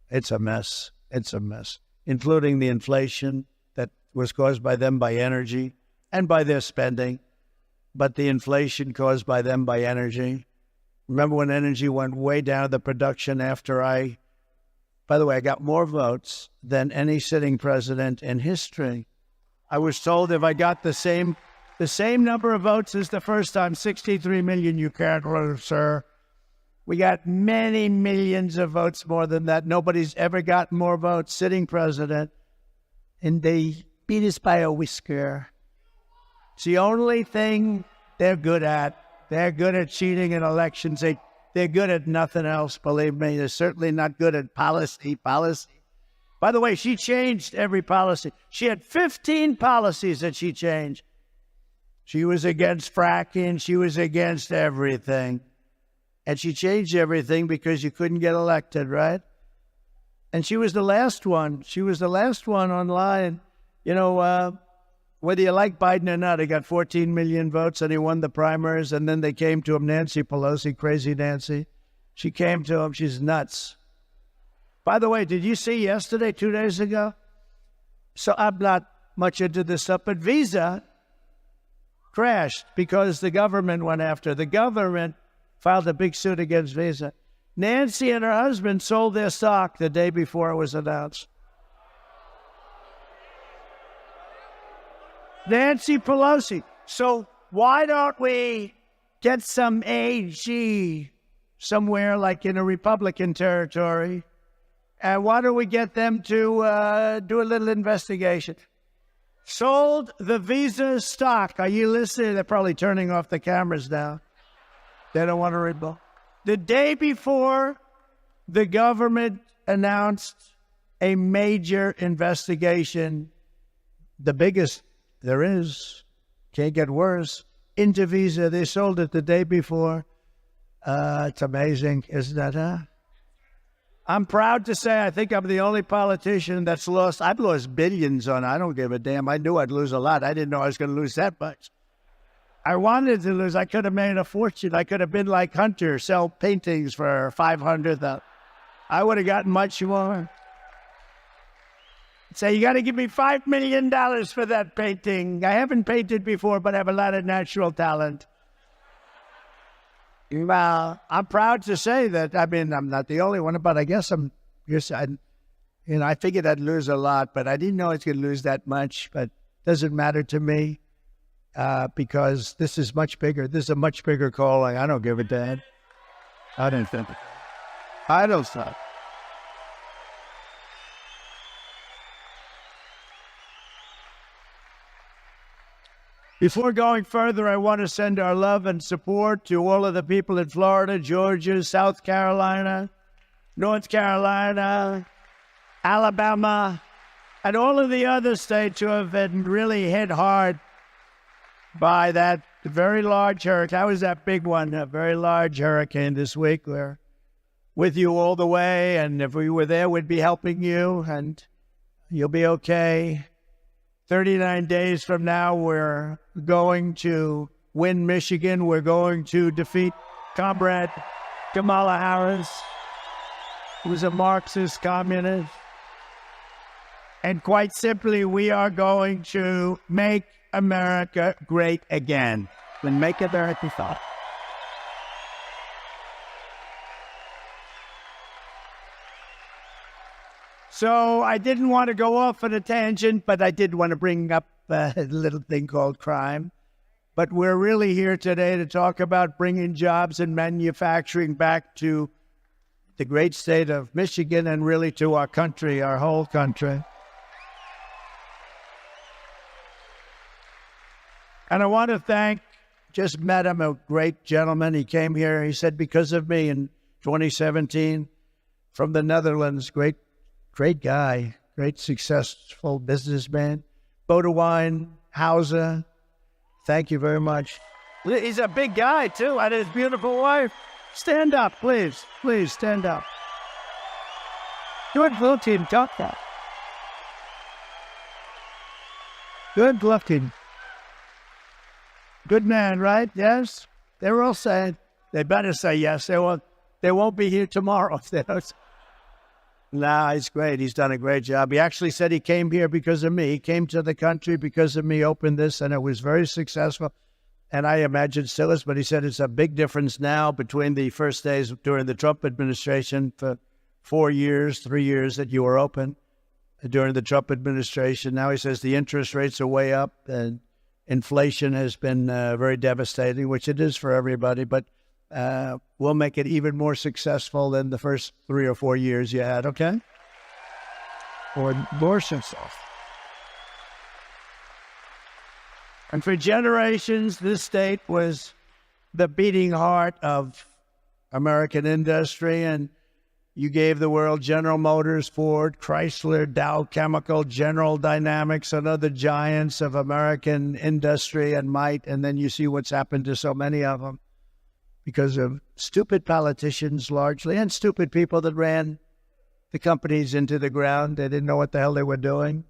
it's a mess. It's a mess, including the inflation that was caused by them by energy and by their spending, but the inflation caused by them by energy. Remember when energy went way down the production after by the way, I got more votes than any sitting president in history. I was told if I got the same number of votes as the first time, 63 million, you can't lose, sir. We got many millions of votes more than that. Nobody's ever gotten more votes, sitting president. And they beat us by a whisker. It's the only thing they're good at. They're good at cheating in elections. They're good at nothing else, believe me. They're certainly not good at policy. By the way, she changed every policy. She had 15 policies that she changed. She was against fracking. She was against everything. And she changed everything because you couldn't get elected, right? And she was the last one. She was the last one online. You know, whether you like Biden or not, he got 14 million votes and he won the primaries. And then they came to him, Nancy Pelosi, crazy Nancy. She came to him. She's nuts. By the way, did you see yesterday, 2 days ago? So I'm not much into this stuff, but Visa crashed because the government went after. The government filed a big suit against Visa. Nancy and her husband sold their stock the day before it was announced. Nancy Pelosi. So why don't we get some AG somewhere like in a Republican territory And why don't we get them to do a little investigation? Sold the Visa stock. Are you listening? They're probably turning off the cameras now. They don't want to read both. The day before, the government announced a major investigation, the biggest there is, can't get worse, into Visa. They sold it the day before. It's amazing, isn't that, huh? I'm proud to say I think I'm the only politician that's lost. I've lost billions on it. I don't give a damn. I knew I'd lose a lot. I didn't know I was going to lose that much. I wanted to lose. I could have made a fortune. I could have been like Hunter, sell paintings for $500,000. I would have gotten much more. Say, you got to give me $5 million for that painting. I haven't painted before, but I have a lot of natural talent. Well, I'm proud to say that, I mean, I'm not the only one, but I guess I figured I'd lose a lot, but I didn't know I was going to lose that much, but it doesn't matter to me because this is much bigger. This is a much bigger calling. I don't give a damn. I don't think. I don't stop. Before going further, I want to send our love and support to all of the people in Florida, Georgia, South Carolina, North Carolina, Alabama, and all of the other states who have been really hit hard by that very large hurricane. That was that big one, a very large hurricane this week. We're with you all the way, and if we were there, we'd be helping you, and you'll be okay. 39 days from now, we're going to win Michigan. We're going to defeat Comrade Kamala Harris, who's a Marxist communist. And quite simply, we are going to make America great again. And make America thought. So I didn't want to go off on a tangent, but I did want to bring up a little thing called crime. But we're really here today to talk about bringing jobs and manufacturing back to the great state of Michigan and really to our country, our whole country. And I want to thank, just met him, a great gentleman. He came here, he said, because of me in 2017 from the Netherlands, great guy, great successful businessman. Bodewine Hauser, thank you very much. He's a big guy, too, and his beautiful wife. Stand up, please. Please, stand up. Good looking, doctor. Good looking. Good man, right? Yes? They're all saying, they better say yes. They won't be here tomorrow if they don't. Nah, he's great. He's done a great job. He actually said he came here because of me. He came to the country because of me, opened this, and it was very successful. And I imagine still is, but he said it's a big difference now between the first days during the Trump administration for 3 years that you were open during the Trump administration. Now he says the interest rates are way up and inflation has been very devastating, which it is for everybody, but we'll make it even more successful than the first 3 or 4 years you had, okay? Or more successful. And for generations, this state was the beating heart of American industry, and you gave the world General Motors, Ford, Chrysler, Dow Chemical, General Dynamics, and other giants of American industry and might, and then you see what's happened to so many of them because of stupid politicians largely, and stupid people that ran the companies into the ground. They didn't know what the hell they were doing.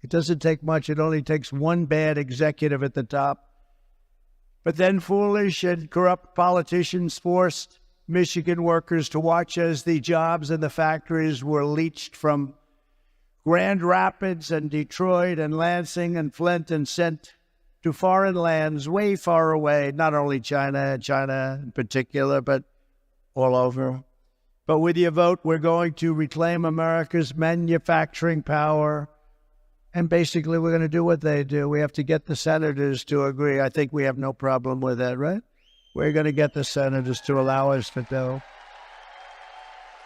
It doesn't take much. It only takes one bad executive at the top. But then foolish and corrupt politicians forced Michigan workers to watch as the jobs in the factories were leached from Grand Rapids and Detroit and Lansing and Flint and sent to foreign lands way far away, not only China in particular, but all over. But with your vote, we're going to reclaim America's manufacturing power. And basically, we're going to do what they do. We have to get the senators to agree. I think we have no problem with that, right? We're going to get the senators to allow us to do.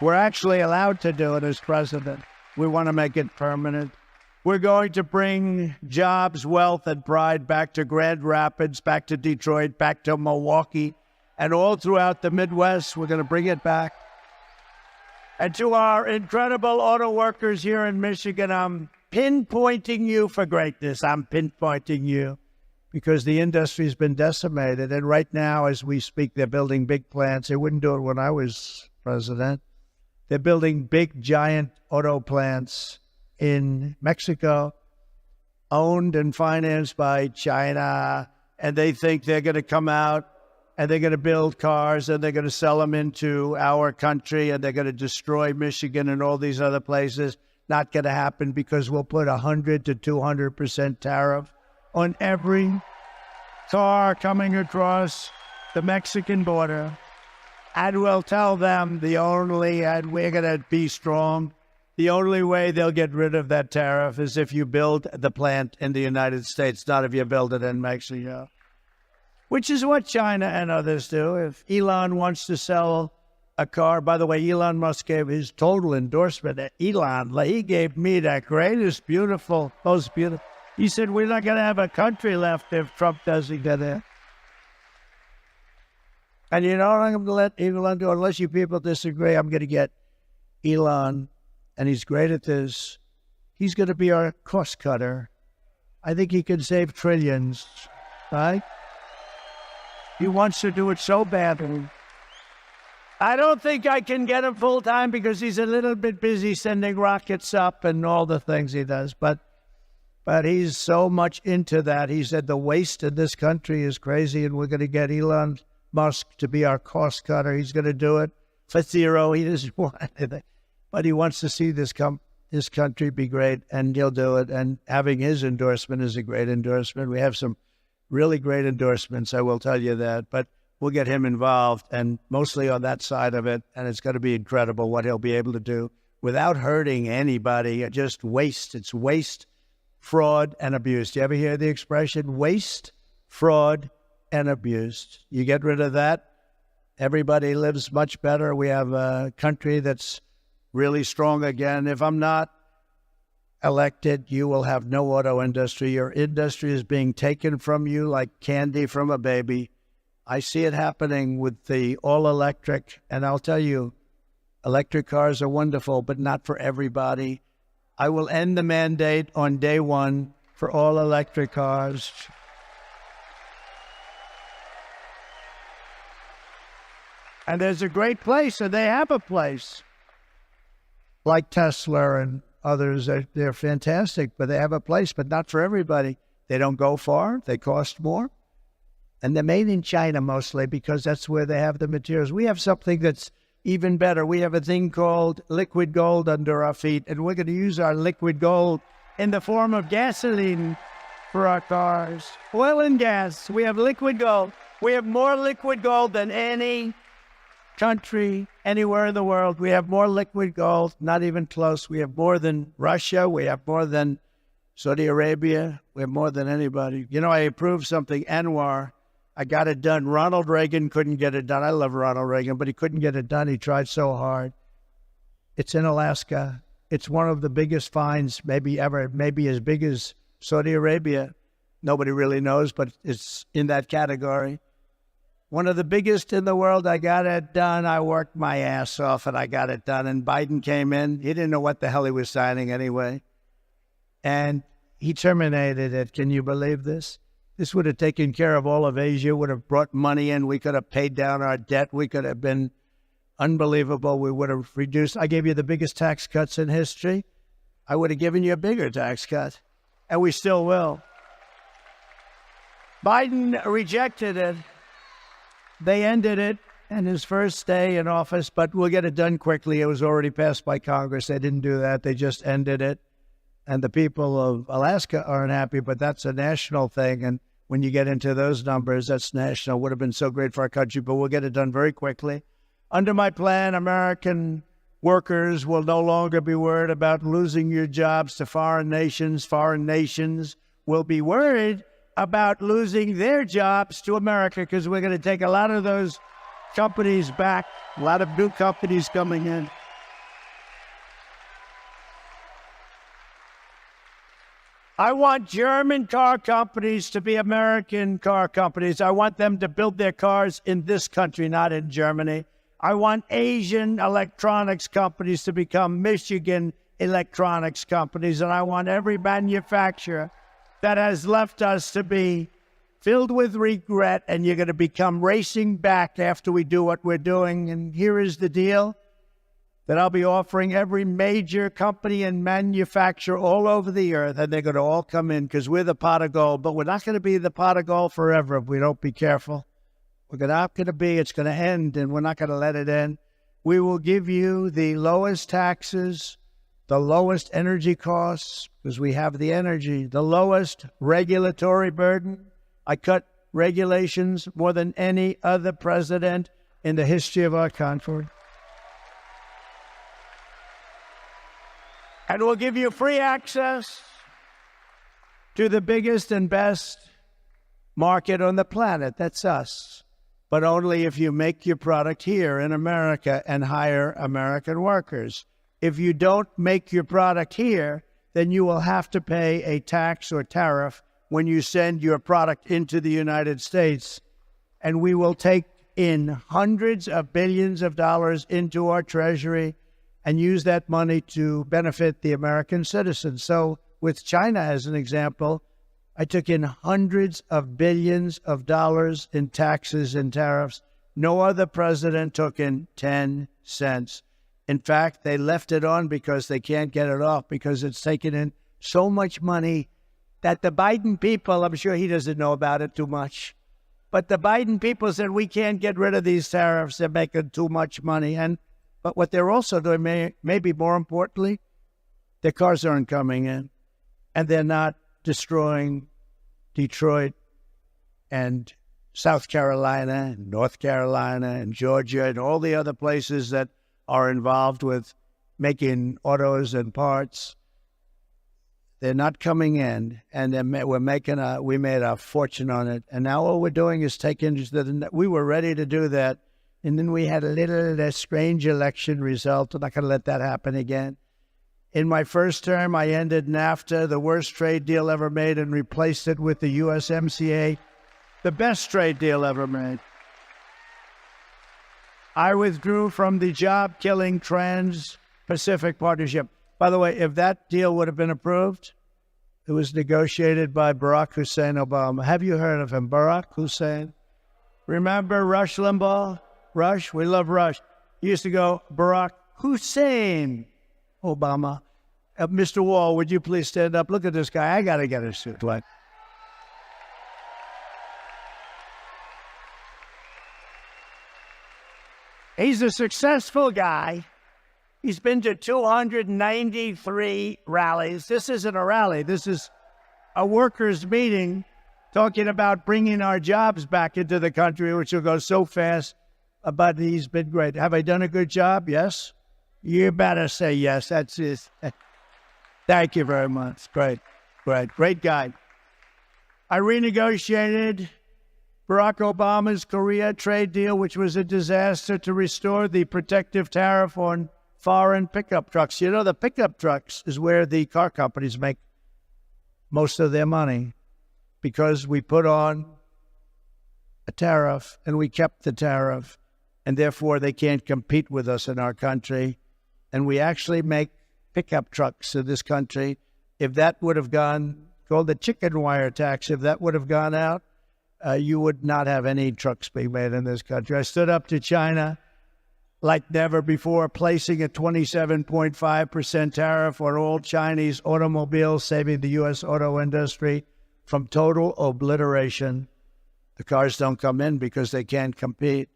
We're actually allowed to do it as president. We want to make it permanent. We're going to bring jobs, wealth, and pride back to Grand Rapids, back to Detroit, back to Milwaukee, and all throughout the Midwest. We're going to bring it back. And to our incredible auto workers here in Michigan, I'm pinpointing you for greatness. I'm pinpointing you because the industry's been decimated. And right now, as we speak, they're building big plants. They wouldn't do it when I was president. They're building big, giant auto plants in Mexico, owned and financed by China, and they think they're going to come out and they're going to build cars and they're going to sell them into our country and they're going to destroy Michigan and all these other places. Not going to happen because we'll put 100 to 200% tariff on every car coming across the Mexican border. And we'll tell them and we're going to be strong. The only way they'll get rid of that tariff is if you build the plant in the United States, not if you build it in Mexico, which is what China and others do. If Elon wants to sell a car, by the way, Elon Musk gave his total endorsement. He gave me that greatest, beautiful, most beautiful. He said, we're not going to have a country left if Trump doesn't get in. And you know what I'm going to let Elon do? Unless you people disagree, I'm going to get Elon, and he's great at this. He's going to be our cost cutter. I think he can save trillions, right? He wants to do it so badly. I don't think I can get him full time because he's a little bit busy sending rockets up and all the things he does. But he's so much into that. He said the waste in this country is crazy, and we're going to get Elon Musk to be our cost cutter. He's going to do it for zero. He doesn't want anything, but he wants to see this country be great, and he'll do it. And having his endorsement is a great endorsement. We have some really great endorsements, I will tell you that, but we'll get him involved and mostly on that side of it. And it's going to be incredible what he'll be able to do without hurting anybody. Just waste. It's waste, fraud, and abuse. Do you ever hear the expression waste, fraud, and abuse? You get rid of that, everybody lives much better. We have a country that's really strong again. If I'm not elected, you will have no auto industry. Your industry is being taken from you like candy from a baby. I see it happening with the all-electric, and I'll tell you, electric cars are wonderful, but not for everybody. I will end the mandate on day one for all electric cars. And there's a great place, and they have a place, like Tesla and others. They're fantastic, but they have a place, but not for everybody. They don't go far. They cost more. And they're made in China mostly because that's where they have the materials. We have something that's even better. We have a thing called liquid gold under our feet, and we're going to use our liquid gold in the form of gasoline for our cars. Oil and gas. We have liquid gold. We have more liquid gold than any country anywhere in the world. We have more liquid gold, not even close. We have more than Russia. We have more than Saudi Arabia. We have more than anybody. You know, I approved something, Anwar. I got it done. Ronald Reagan couldn't get it done. I love Ronald Reagan, but he couldn't get it done. He tried so hard. It's in Alaska. It's one of the biggest finds maybe ever, maybe as big as Saudi Arabia. Nobody really knows, but it's in that category. One of the biggest in the world. I got it done. I worked my ass off and I got it done. And Biden came in. He didn't know what the hell he was signing anyway. And he terminated it. Can you believe this? This would have taken care of all of Asia, would have brought money in. We could have paid down our debt. We could have been unbelievable. We would have reduced. I gave you the biggest tax cuts in history. I would have given you a bigger tax cut, and we still will. Biden rejected it. They ended it in his first day in office, but we'll get it done quickly. It was already passed by Congress. They didn't do that. They just ended it. And the people of Alaska aren't happy, but that's a national thing. And when you get into those numbers, that's national. Would have been so great for our country, but we'll get it done very quickly. Under my plan, American workers will no longer be worried about losing your jobs to foreign nations. Foreign nations will be worried about losing their jobs to America because we're going to take a lot of those companies back, a lot of new companies coming in. I want German car companies to be American car companies. I want them to build their cars in this country, not in Germany. I want Asian electronics companies to become Michigan electronics companies. And I want every manufacturer that has left us to be filled with regret, and you're going to become racing back after we do what we're doing. And here is the deal that I'll be offering every major company and manufacturer all over the earth, and they're going to all come in because we're the pot of gold. But we're not going to be the pot of gold forever if we don't be careful. We're not going to be, it's going to end, and we're not going to let it end. We will give you the lowest taxes, the lowest energy costs, because we have the energy, the lowest regulatory burden. I cut regulations more than any other president in the history of our country. And we'll give you free access to the biggest and best market on the planet. That's us. But only if you make your product here in America and hire American workers. If you don't make your product here, then you will have to pay a tax or tariff when you send your product into the United States. And we will take in hundreds of billions of dollars into our treasury and use that money to benefit the American citizens. So with China as an example, I took in hundreds of billions of dollars in taxes and tariffs. No other president took in 10 cents. In fact, they left it on because they can't get it off, because it's taken in so much money that the Biden people, I'm sure he doesn't know about it too much, but the Biden people said, we can't get rid of these tariffs. They're making too much money. But what they're also doing, maybe more importantly, their cars aren't coming in, and they're not destroying Detroit and South Carolina and North Carolina and Georgia and all the other places that are involved with making autos and parts. They're not coming in, and we made a fortune on it. And now all we're doing is we were ready to do that. And then we had a strange election result. I'm not going to let that happen again. In my first term, I ended NAFTA, the worst trade deal ever made, and replaced it with the USMCA, the best trade deal ever made. I withdrew from the job-killing Trans-Pacific Partnership. By the way, if that deal would have been approved, it was negotiated by Barack Hussein Obama. Have you heard of him, Barack Hussein? Remember Rush Limbaugh? Rush? We love Rush. He used to go, Barack Hussein Obama. Mr. Wall, would you please stand up? Look at this guy. I got to get a suit. What? He's a successful guy. He's been to 293 rallies. This isn't a rally. This is a workers' meeting talking about bringing our jobs back into the country, which will go so fast. But he's been great. Have I done a good job? Yes? You better say yes. That's it. Thank you very much. Great guy. I renegotiated Barack Obama's Korea trade deal, which was a disaster, to restore the protective tariff on foreign pickup trucks. You know, the pickup trucks is where the car companies make most of their money, because we put on a tariff and we kept the tariff, and therefore they can't compete with us in our country. And we actually make pickup trucks in this country. If that would have gone, called the chicken wire tax, if that would have gone out, you would not have any trucks being made in this country. I stood up to China like never before, placing a 27.5% tariff on all Chinese automobiles, saving the U.S. auto industry from total obliteration. The cars don't come in because they can't compete.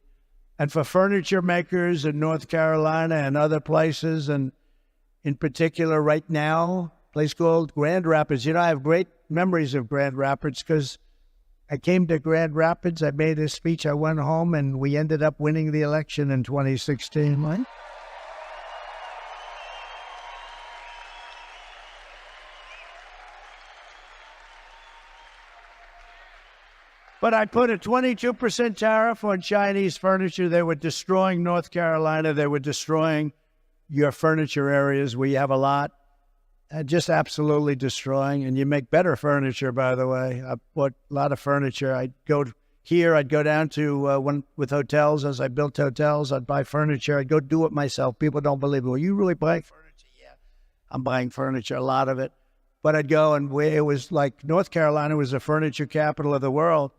And for furniture makers in North Carolina and other places, and in particular right now, a place called Grand Rapids. You know, I have great memories of Grand Rapids because I came to Grand Rapids, I made a speech, I went home, and we ended up winning the election in 2016. Right? But I put a 22% tariff on Chinese furniture. They were destroying North Carolina. They were destroying your furniture areas where you have a lot. just absolutely destroying. And you make better furniture, by the way. I bought a lot of furniture. I'd go down to, with hotels, as I built hotels, I'd buy furniture. I'd go do it myself. People don't believe it. Well, you really buying furniture? Yeah, I'm buying furniture, a lot of it. But I'd go, and it was like North Carolina was the furniture capital of the world.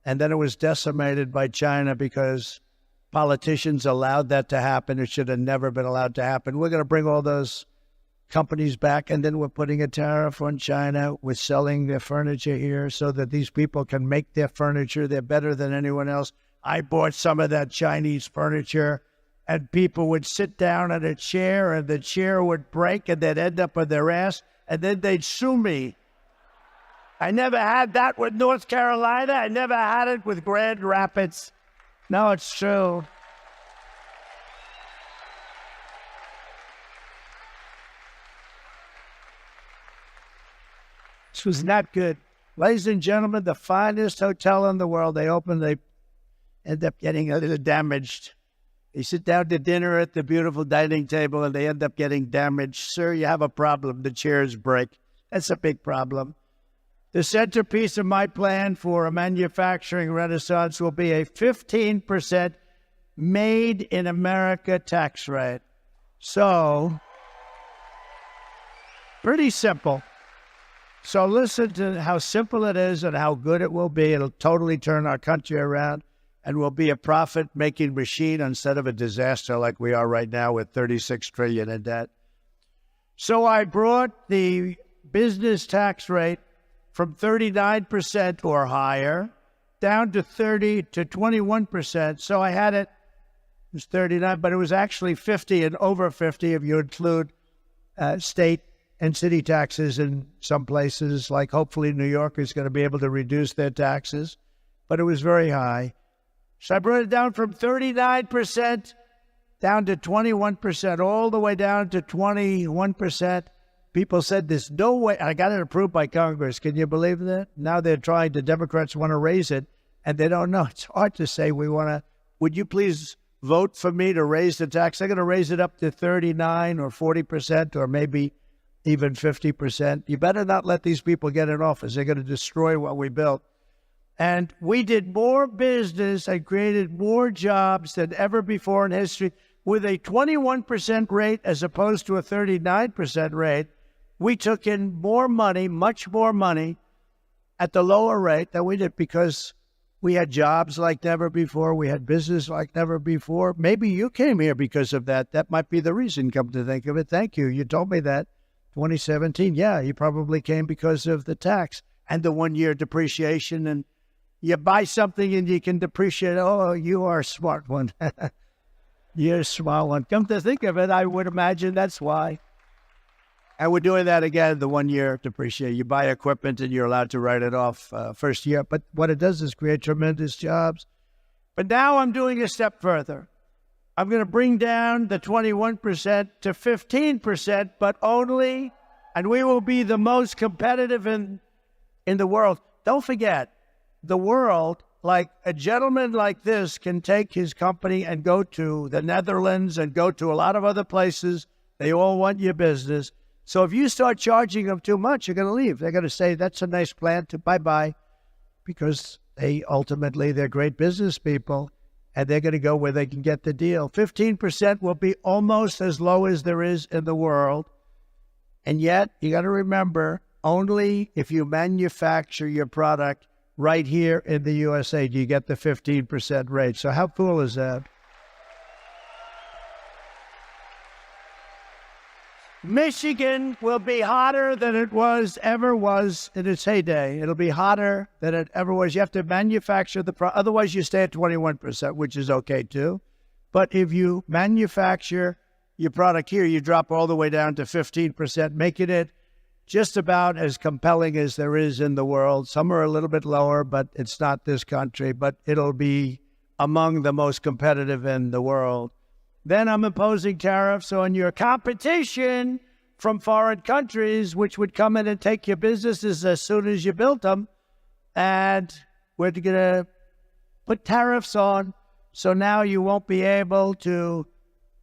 And then it was decimated by China because politicians allowed that to happen. It should have never been allowed to happen. We're going to bring all those companies back, and then we're putting a tariff on China. We're selling their furniture here so that these people can make their furniture. They're better than anyone else. I bought some of that Chinese furniture, and people would sit down in a chair, and the chair would break, and they'd end up on their ass, and then they'd sue me. I never had that with North Carolina. I never had it with Grand Rapids. No, it's true. This was not good. Ladies and gentlemen, the finest hotel in the world. They end up getting a little damaged. They sit down to dinner at the beautiful dining table, and they end up getting damaged. Sir, you have a problem. The chairs break. That's a big problem. The centerpiece of my plan for a manufacturing renaissance will be a 15% made in America tax rate. So, pretty simple. So listen to how simple it is and how good it will be. It'll totally turn our country around, and we'll be a profit-making machine instead of a disaster like we are right now with $36 trillion in debt. So I brought the business tax rate from 39% or higher down to 30 to 21%. So I had it was 39, but it was actually 50 and over 50 if you include state and city taxes in some places, like hopefully New York is going to be able to reduce their taxes, but it was very high. So I brought it down from 39% down to 21%, all the way down to 21%. People said there's no way. I got it approved by Congress. Can you believe that? Now they're trying, the Democrats want to raise it, and they don't know. It's hard to say would you please vote for me to raise the tax? They're going to raise it up to 39 or 40% or maybe even 50%. You better not let these people get in office. They're going to destroy what we built. And we did more business and created more jobs than ever before in history with a 21% rate as opposed to a 39% rate. We took in more money, much more money, at the lower rate than we did because we had jobs like never before. We had business like never before. Maybe you came here because of that. That might be the reason, come to think of it. Thank you. You told me that. 2017, yeah, you probably came because of the tax and the one-year depreciation. And you buy something and you can depreciate. Oh, you are a smart one. You're a smart one. Come to think of it, I would imagine that's why. And we're doing that again, the 1 year depreciate. You buy equipment and you're allowed to write it off first year. But what it does is create tremendous jobs. But now I'm doing a step further. I'm going to bring down the 21% to 15%, but only, and we will be the most competitive in the world. Don't forget, the world, like a gentleman like this can take his company and go to the Netherlands and go to a lot of other places. They all want your business. So if you start charging them too much, you're going to leave. They're going to say, that's a nice plan to bye-bye, because they're great business people, and they're going to go where they can get the deal. 15% will be almost as low as there is in the world. And yet, you got to remember, only if you manufacture your product right here in the USA do you get the 15% rate. So how cool is that? Michigan will be hotter than it ever was in its heyday. It'll be hotter than it ever was. You have to manufacture the product. Otherwise, you stay at 21%, which is okay too. But if you manufacture your product here, you drop all the way down to 15%, making it just about as compelling as there is in the world. Some are a little bit lower, but it's not this country. But it'll be among the most competitive in the world. Then I'm imposing tariffs on your competition from foreign countries, which would come in and take your businesses as soon as you built them. And we're going to put tariffs on. So now you won't be able to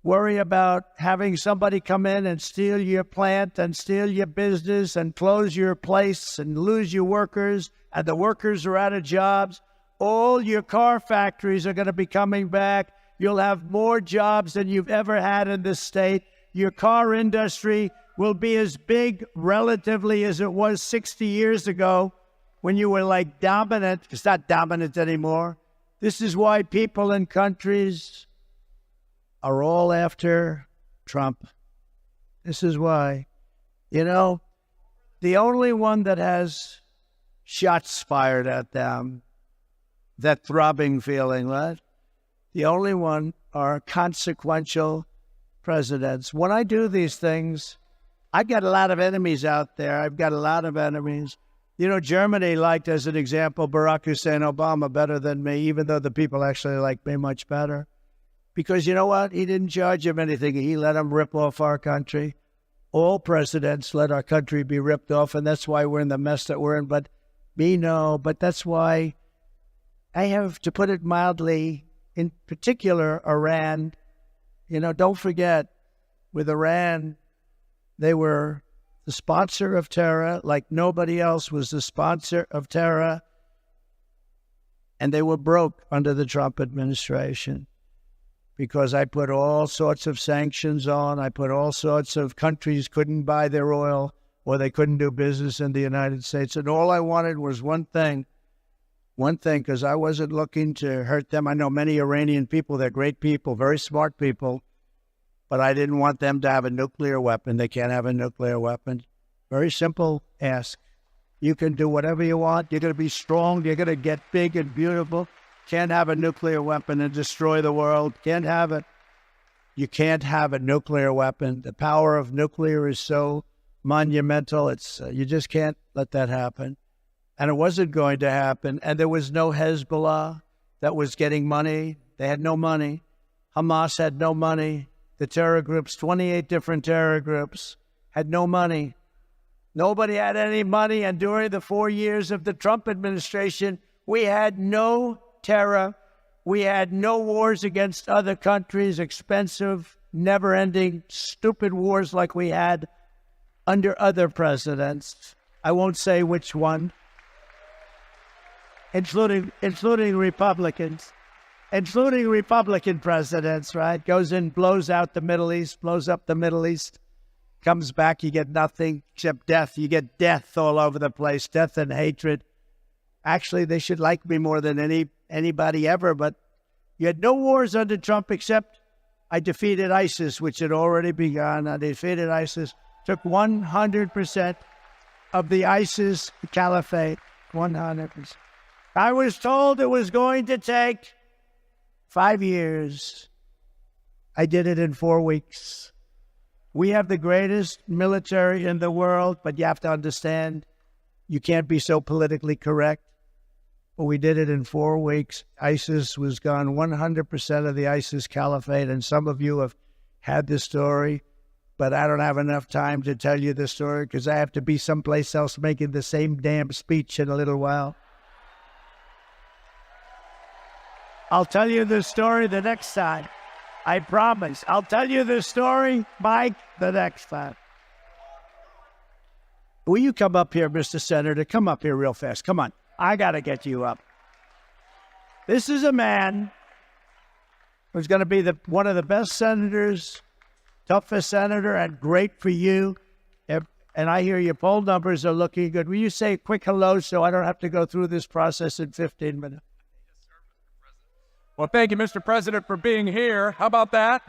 worry about having somebody come in and steal your plant and steal your business and close your place and lose your workers, and the workers are out of jobs. All your car factories are going to be coming back. You'll have more jobs than you've ever had in this state. Your car industry will be as big relatively as it was 60 years ago when you were like dominant. It's not dominant anymore. This is why people in countries are all after Trump. This is why. You know, the only one that has shots fired at them, that throbbing feeling, right? The only one are consequential presidents. When I do these things, I've got a lot of enemies out there. I've got a lot of enemies. You know, Germany liked, as an example, Barack Hussein Obama better than me, even though the people actually like me much better. Because you know what? He didn't charge him anything. He let him rip off our country. All presidents let our country be ripped off, and that's why we're in the mess that we're in. But me, no. But that's why I have, to put it mildly, in particular, Iran. You know, don't forget, with Iran, they were the sponsor of terror like nobody else was the sponsor of terror. And they were broke under the Trump administration because I put all sorts of sanctions on. I put all sorts of countries couldn't buy their oil or they couldn't do business in the United States. And all I wanted was one thing, because I wasn't looking to hurt them. I know many Iranian people, they're great people, very smart people, but I didn't want them to have a nuclear weapon. They can't have a nuclear weapon. Very simple ask. You can do whatever you want. You're going to be strong. You're going to get big and beautiful. Can't have a nuclear weapon and destroy the world. Can't have it. You can't have a nuclear weapon. The power of nuclear is so monumental. It's you just can't let that happen. And it wasn't going to happen. And there was no Hezbollah that was getting money. They had no money. Hamas had no money. The terror groups, 28 different terror groups, had no money. Nobody had any money. And during the 4 years of the Trump administration, we had no terror. We had no wars against other countries, expensive, never-ending, stupid wars like we had under other presidents. I won't say which one, including Republicans, including Republican presidents, right? Goes in, blows out the Middle East, blows up the Middle East, comes back, you get nothing except death. You get death all over the place, death and hatred. Actually, they should like me more than anybody ever, but you had no wars under Trump except I defeated ISIS, which had already begun. I defeated ISIS, took 100% of the ISIS caliphate, 100%. I was told it was going to take 5 years. I did it in 4 weeks. We have the greatest military in the world, but you have to understand, you can't be so politically correct. But we did it in 4 weeks. ISIS was gone, 100% of the ISIS caliphate, and some of you have had this story, but I don't have enough time to tell you the story because I have to be someplace else making the same damn speech in a little while. I'll tell you the story the next time. I promise. I'll tell you the story, Mike, the next time. Will you come up here, Mr. Senator? Come up here real fast. Come on. I got to get you up. This is a man who's going to be one of the best senators, toughest senator, and great for you. And I hear your poll numbers are looking good. Will you say a quick hello so I don't have to go through this process in 15 minutes? Well, thank you, Mr. President, for being here. How about that?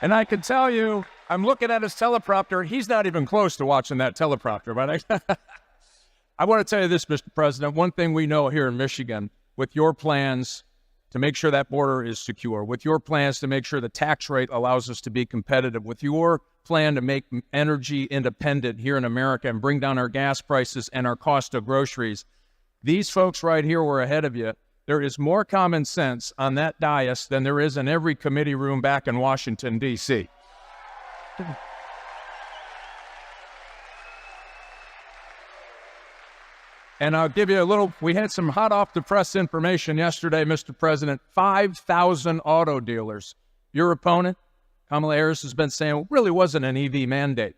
And I can tell you, I'm looking at his teleprompter. He's not even close to watching that teleprompter. But I want to tell you this, Mr. President. One thing we know here in Michigan, with your plans to make sure that border is secure, with your plans to make sure the tax rate allows us to be competitive, with your plan to make energy independent here in America and bring down our gas prices and our cost of groceries, these folks right here were ahead of you. There is more common sense on that dais than there is in every committee room back in Washington, D.C. And I'll give you a little, we had some hot off the press information yesterday, Mr. President, 5,000 auto dealers. Your opponent, Kamala Harris, has been saying it really wasn't an EV mandate.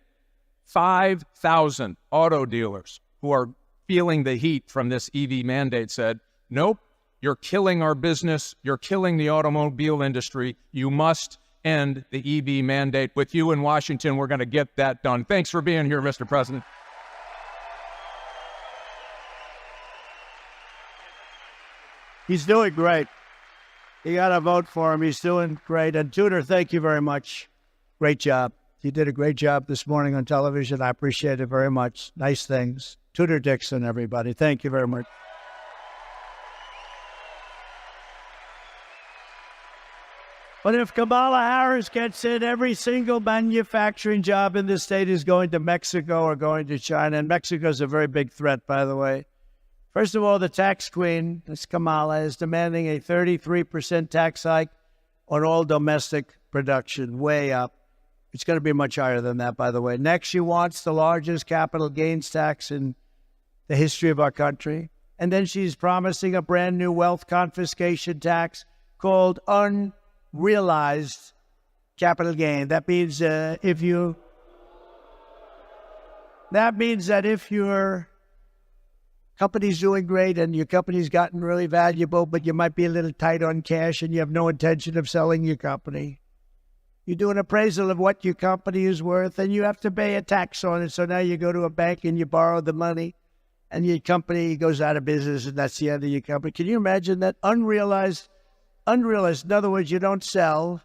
5,000 auto dealers who are feeling the heat from this EV mandate said, nope, you're killing our business. You're killing the automobile industry. You must end the EV mandate. With you in Washington, we're going to get that done. Thanks for being here, Mr. President. He's doing great. You got to vote for him. He's doing great. And Tudor, thank you very much. Great job. You did a great job this morning on television. I appreciate it very much. Nice things. Tudor Dixon, everybody. Thank you very much. But if Kamala Harris gets in, every single manufacturing job in the state is going to Mexico or going to China. And Mexico is a very big threat, by the way. First of all, the tax queen, Ms. Kamala, is demanding a 33% tax hike on all domestic production, way up. It's going to be much higher than that, by the way. Next, she wants the largest capital gains tax in the history of our country. And then she's promising a brand new wealth confiscation tax called unrealized capital gain. That means that if your company's doing great and your company's gotten really valuable, but you might be a little tight on cash and you have no intention of selling your company, you do an appraisal of what your company is worth and you have to pay a tax on it. So now you go to a bank and you borrow the money and your company goes out of business and that's the end of your company. Can you imagine that? Unrealized. In other words, you don't sell.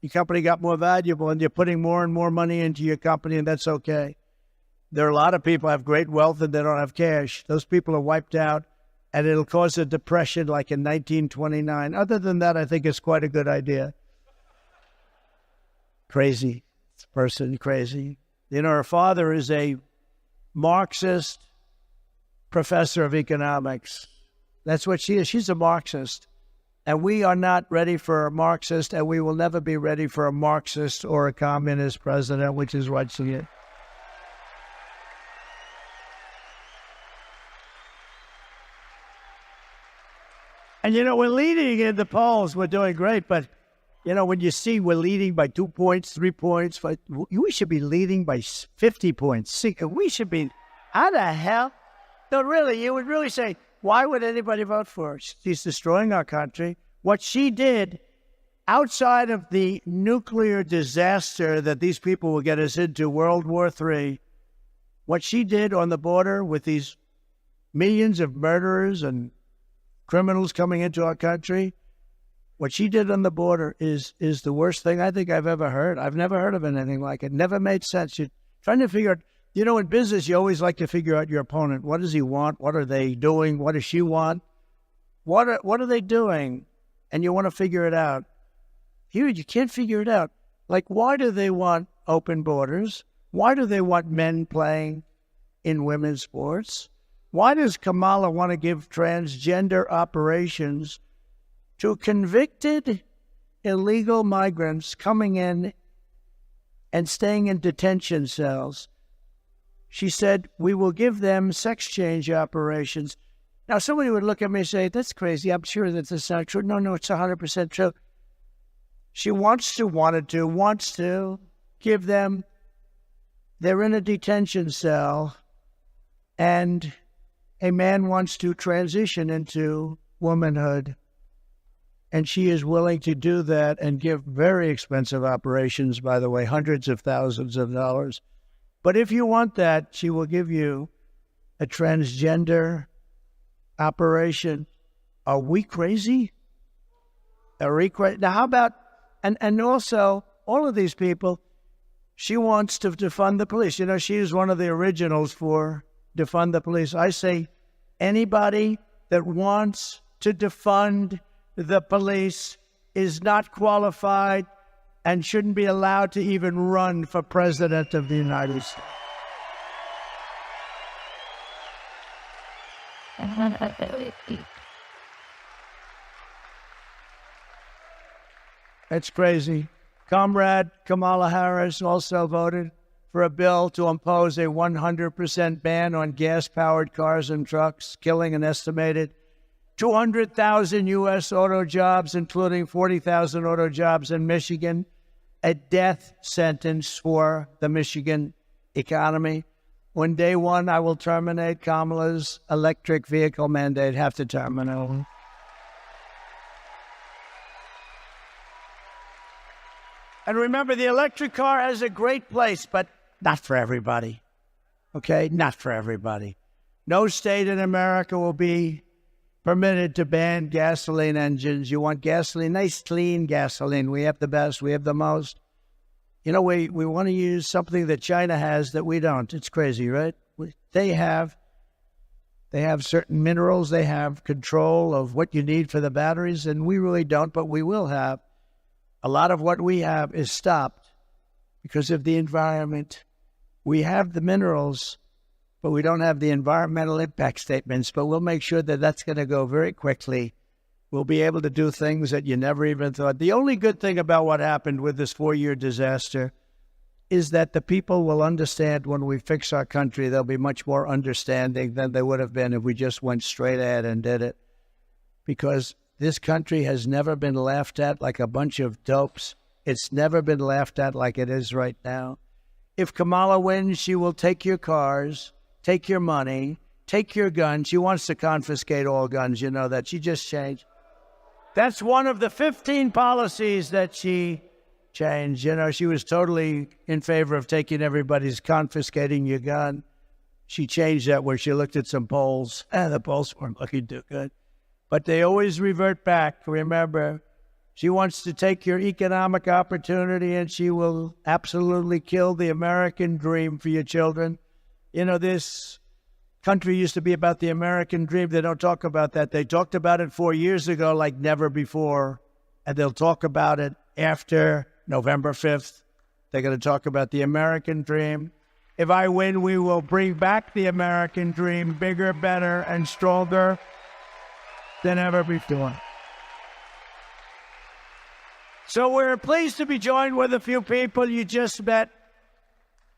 Your company got more valuable and you're putting more and more money into your company, and that's okay. There are a lot of people who have great wealth and they don't have cash. Those people are wiped out, and it'll cause a depression like in 1929. Other than that, I think it's quite a good idea. Crazy. It's a person crazy. You know, her father is a Marxist professor of economics. That's what she is. She's a Marxist. And we are not ready for a Marxist, and we will never be ready for a Marxist or a communist president, which is what she is. And, you know, we're leading in the polls. We're doing great. But, you know, when you see we're leading by 2 points, 3 points, we should be leading by 50 points. We should be, how the hell? No, really, you would really say, why would anybody vote for her? She's destroying our country. What she did outside of the nuclear disaster that these people will get us into, World War III, what she did on the border with these millions of murderers and criminals coming into our country, what she did on the border is the worst thing I think I've ever heard. I've never heard of anything like it. Never made sense. You're trying to figure out, you know, in business, you always like to figure out your opponent. What does he want? What are they doing? What does she want? What are they doing? And you want to figure it out. Here, you can't figure it out. Like, why do they want open borders? Why do they want men playing in women's sports? Why does Kamala want to give transgender operations to convicted illegal migrants coming in and staying in detention cells? She said, we will give them sex change operations. Now, somebody would look at me and say, that's crazy. I'm sure that that's not true. No, it's 100% true. She wants to give them, they're in a detention cell, and a man wants to transition into womanhood. And she is willing to do that and give very expensive operations, by the way, hundreds of thousands of dollars. But if you want that, she will give you a transgender operation. Are we crazy? Are we crazy? Now, how about, and also, all of these people, she wants to defund the police. You know, she is one of the originals for defund the police. I say anybody that wants to defund the police is not qualified and shouldn't be allowed to even run for president of the United States. It's crazy. Comrade Kamala Harris also voted for a bill to impose a 100% ban on gas-powered cars and trucks, killing an estimated 200,000 U.S. auto jobs, including 40,000 auto jobs in Michigan, a death sentence for the Michigan economy. On day one, I will terminate Kamala's electric vehicle mandate. Have to terminate. And remember, the electric car has a great place, but not for everybody. Okay? Not for everybody. No state in America will be permitted to ban gasoline engines. You want gasoline, nice, clean gasoline. We have the best. We have the most. You know, we want to use something that China has that we don't. It's crazy, right? They have certain minerals. They have control of what you need for the batteries, and we really don't, but we will have. A lot of what we have is stopped because of the environment. We have the minerals, but we don't have the environmental impact statements, but we'll make sure that that's going to go very quickly. We'll be able to do things that you never even thought. The only good thing about what happened with this 4-year disaster is that the people will understand when we fix our country. They'll be much more understanding than they would have been if we just went straight ahead and did it. Because this country has never been laughed at like a bunch of dopes. It's never been laughed at like it is right now. If Kamala wins, she will take your cars, take your money, take your guns. She wants to confiscate all guns. You know that. She just changed. That's one of the 15 policies that she changed. You know, she was totally in favor of taking everybody's confiscating your gun. She changed that where she looked at some polls. The polls weren't looking too good. But they always revert back. Remember, she wants to take your economic opportunity, and she will absolutely kill the American dream for your children. You know, this country used to be about the American dream. They don't talk about that. They talked about it 4 years ago like never before, and they'll talk about it after November 5th. They're going to talk about the American dream. If I win, we will bring back the American dream, bigger, better, and stronger than ever before. So we're pleased to be joined with a few people. You just met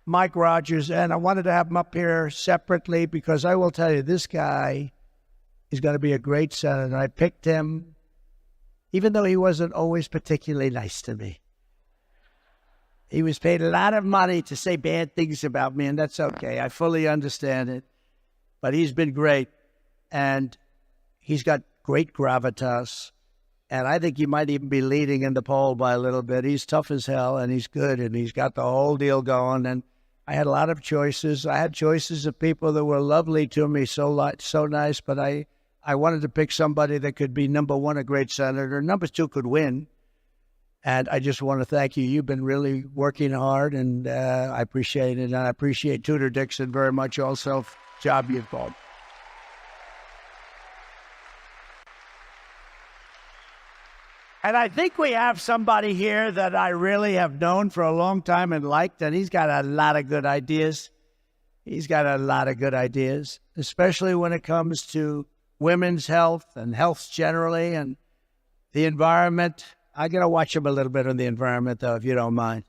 Mike Rogers, and I wanted to have him up here separately because I will tell you, this guy is going to be a great senator. I picked him, even though he wasn't always particularly nice to me. He was paid a lot of money to say bad things about me, and that's okay. I fully understand it. But he's been great, and he's got great gravitas, and I think he might even be leading in the poll by a little bit. He's tough as hell, and he's good, and he's got the whole deal going, and I had a lot of choices. I had choices of people that were lovely to me, so nice, but I wanted to pick somebody that could be, number one, a great senator, number two, could win, and I just want to thank you. You've been really working hard, and I appreciate it, and I appreciate Tudor Dixon very much also, job you've done. And I think we have somebody here that I really have known for a long time and liked, and he's got a lot of good ideas. He's got a lot of good ideas, especially when it comes to women's health and health generally and the environment. I got to watch him a little bit on the environment, though, if you don't mind.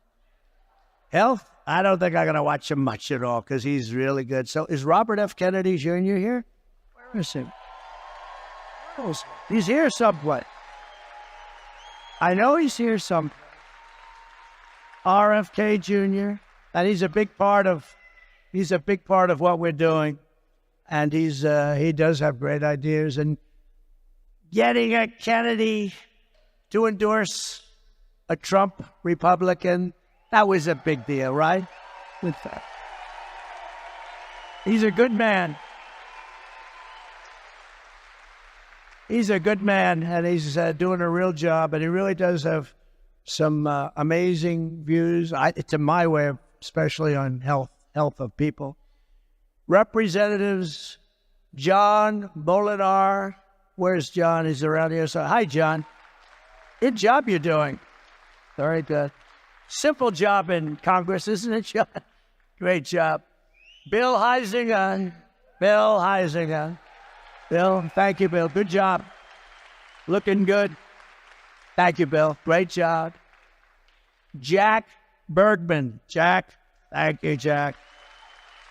Health? I don't think I'm going to watch him much at all because he's really good. So is Robert F. Kennedy Jr. here? Where is he? He's here somewhere. I know he's here somewhere. RFK Jr. And he's a big part of what we're doing. And he does have great ideas. And getting a Kennedy to endorse a Trump Republican, that was a big deal, right? With that. He's a good man. He's a good man, and he's doing a real job, and he really does have some amazing views, to my way, especially on health of people. Representatives John Molinar. Where's John? He's around here. So, hi, John. Good job you're doing. Very good. Simple job in Congress, isn't it, John? Great job. Bill Heisinger. Bill, thank you, Bill. Good job. Looking good. Thank you, Bill. Great job. Jack Bergman. Jack, Thank you, Jack.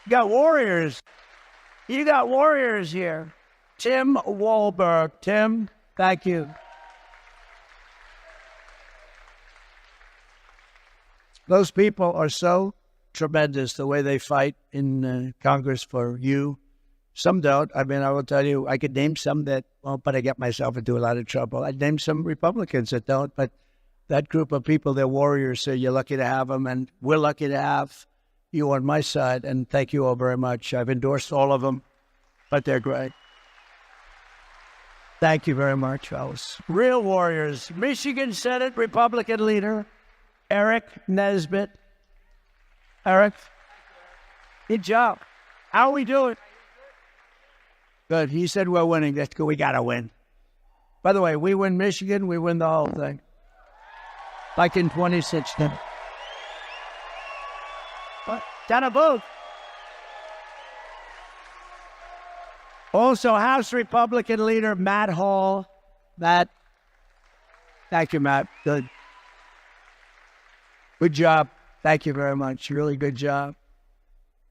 You got warriors. You got warriors here. Tim Wahlberg. Tim, thank you. Those people are so tremendous, the way they fight in Congress for you. Some don't. I mean, I will tell you, I could name some that won't, but I get myself into a lot of trouble. I'd name some Republicans that don't, but that group of people, they're warriors, so you're lucky to have them, and we're lucky to have you on my side, and thank you all very much. I've endorsed all of them, but they're great. Thank you very much, fellas. Real warriors. Michigan Senate Republican leader, Eric Nesbitt. Eric, good job. How are we doing? Good. He said we're winning. That's good. We got to win. By the way, we win Michigan, we win the whole thing. Like in 2016. Got a vote. Also, House Republican leader Matt Hall. Matt. Thank you, Matt. Good. Good job. Thank you very much. Really good job.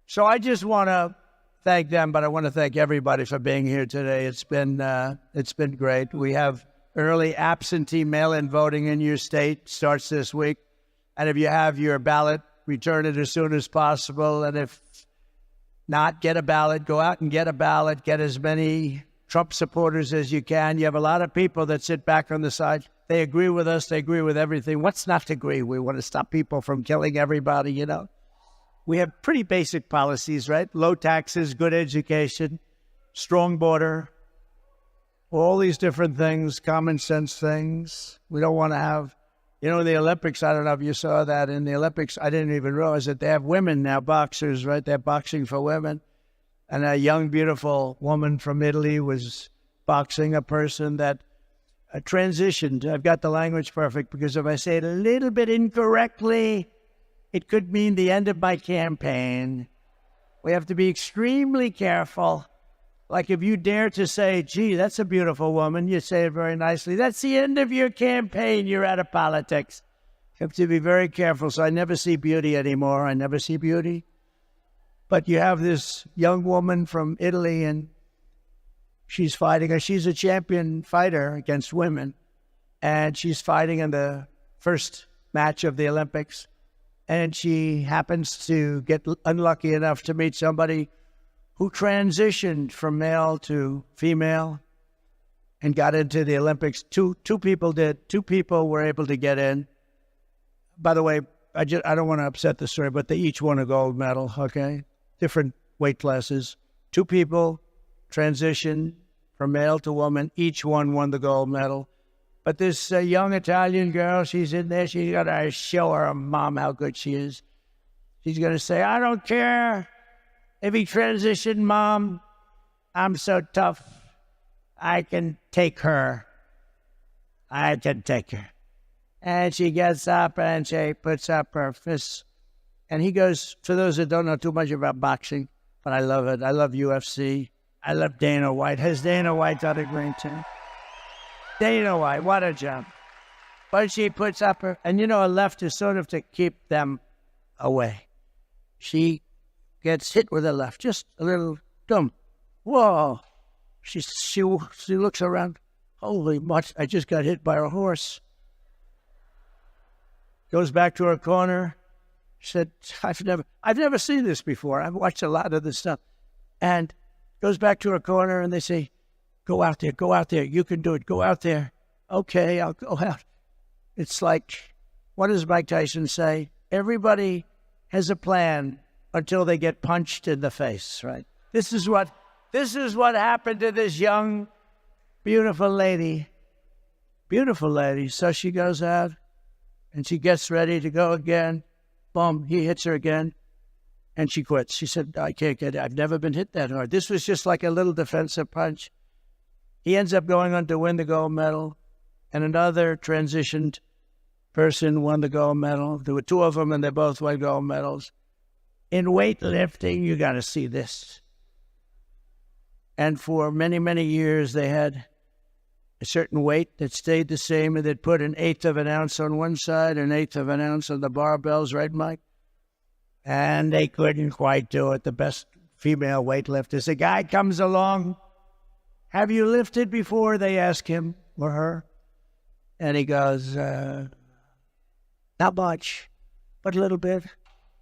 So I just want to thank them, but I want to thank everybody for being here today. It's been great. We have early absentee mail-in voting in your state. Starts this week. And if you have your ballot, return it as soon as possible. And if not, get a ballot. Go out and get a ballot. Get as many Trump supporters as you can. You have a lot of people that sit back on the side. They agree with us. They agree with everything. What's not to agree? We want to stop people from killing everybody, you know. We have pretty basic policies, right? Low taxes, good education, strong border, all these different things, common sense things. We don't want to have, you know, the Olympics, I don't know if you saw that. In the Olympics, I didn't even realize that they have women now, boxers, right? They're boxing for women. And a young, beautiful woman from Italy was boxing a person that transitioned. I've got the language perfect because if I say it a little bit incorrectly, it could mean the end of my campaign. We have to be extremely careful. Like if you dare to say, gee, that's a beautiful woman, you say it very nicely. That's the end of your campaign. You're out of politics. You have to be very careful. So I never see beauty anymore. I never see beauty. But you have this young woman from Italy, and she's fighting. She's a champion fighter against women. And she's fighting in the first match of the Olympics. And she happens to get unlucky enough to meet somebody who transitioned from male to female and got into the Olympics. Two people did. 2 people were able to get in. By the way, I don't want to upset the story, but they each won a gold medal, okay? Different weight classes. 2 people transitioned from male to woman. Each one won the gold medal. But this young Italian girl, she's in there. She's going to show her mom how good she is. She's going to say, I don't care if he transitioned, Mom. I'm so tough. I can take her. I can take her. And she gets up and she puts up her fists. And he goes, for those that don't know too much about boxing, but I love it. I love UFC. I love Dana White. Has Dana White done a great job? Dana White, what a job. But she puts up her, and you know, a left is sort of to keep them away. She gets hit with a left, just a little dumb. Whoa. She looks around. Holy much, I just got hit by a horse. Goes back to her corner. She said, I've never seen this before. I've watched a lot of this stuff. And goes back to her corner, and they say, go out there, you can do it, go out there. Okay, I'll go out. It's like, what does Mike Tyson say? Everybody has a plan until they get punched in the face, right? This is what happened to this young, beautiful lady. Beautiful lady. So she goes out, and she gets ready to go again. Boom, he hits her again, and she quits. She said, I can't get it. I've never been hit that hard. This was just like a little defensive punch. He ends up going on to win the gold medal, and another transitioned person won the gold medal. There were 2 of them, and they both won gold medals. In weightlifting, you got to see this. And for many, many years, they had a certain weight that stayed the same, and they'd put 1/8 of an ounce on one side, 1/8 of an ounce on the barbells, right, Mike? And they couldn't quite do it. The best female weightlifters. A guy comes along. Have you lifted before? They ask him or her. And he goes, not much, but a little bit.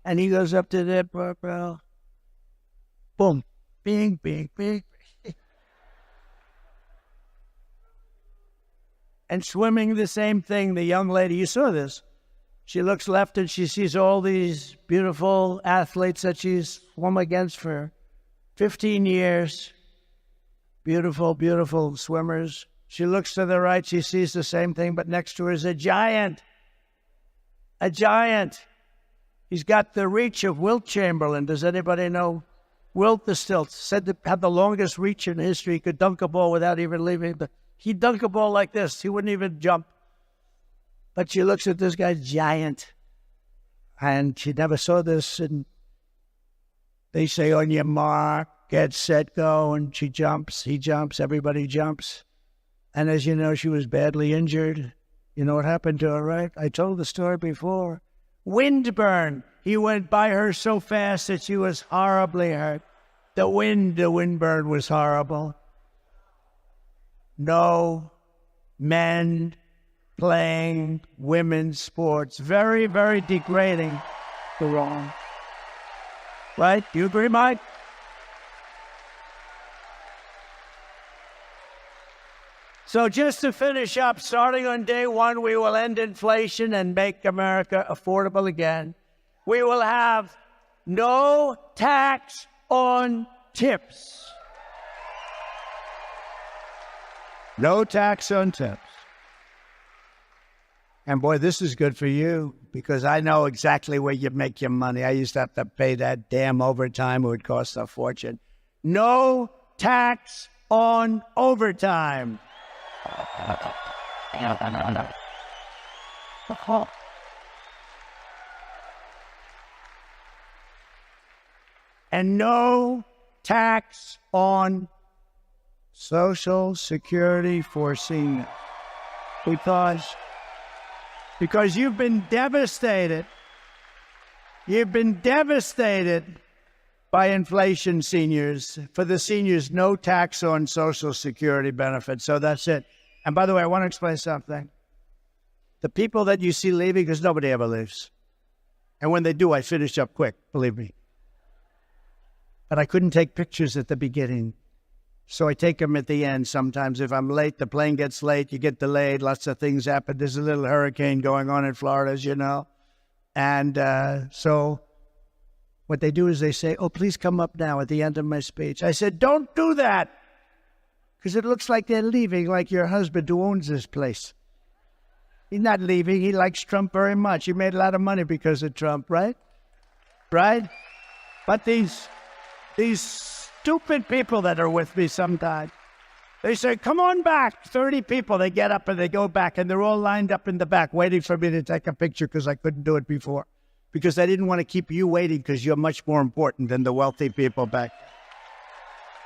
And he goes up to the barbell. Boom. Bing, bing, bing. And swimming, the same thing. The young lady, you saw this. She looks left and she sees all these beautiful athletes that she's swum against for 15 years. Beautiful, beautiful swimmers. She looks to the right, she sees the same thing, but next to her is a giant. A giant. He's got the reach of Wilt Chamberlain. Does anybody know? Wilt the Stilt said to have the longest reach in history. He could dunk a ball without even leaving. He'd dunk a ball like this. He wouldn't even jump. But she looks at this guy's giant. And she never saw this. And they say, on your mark, get set, go. And she jumps. He jumps. Everybody jumps. And as you know, she was badly injured. You know what happened to her, right? I told the story before. Windburn. He went by her so fast that she was horribly hurt. The windburn was horrible. No men playing women's sports. Very, very degrading. The wrong. Right? Do you agree, Mike? So just to finish up, starting on day one, we will end inflation and make America affordable again. We will have no tax on tips. No tax on tips. And boy, this is good for you because I know exactly where you make your money. I used to have to pay that damn overtime. It would cost a fortune. No tax on overtime. And no tax on Social Security for seniors. Because you've been devastated. You've been devastated by inflation, seniors. For the seniors, no tax on Social Security benefits. So that's it. And by the way, I want to explain something. The people that you see leaving, because nobody ever leaves. And when they do, I finish up quick, believe me. But I couldn't take pictures at the beginning. So I take them at the end sometimes. If I'm late, the plane gets late, you get delayed, lots of things happen. There's a little hurricane going on in Florida, as you know. And so what they do is they say, oh, please come up now at the end of my speech. I said, don't do that. Because it looks like they're leaving, like your husband who owns this place. He's not leaving. He likes Trump very much. He made a lot of money because of Trump, right? Right? But these stupid people that are with me sometimes, they say, come on back. 30 people, they get up and they go back, and they're all lined up in the back waiting for me to take a picture because I couldn't do it before. Because I didn't want to keep you waiting because you're much more important than the wealthy people back there.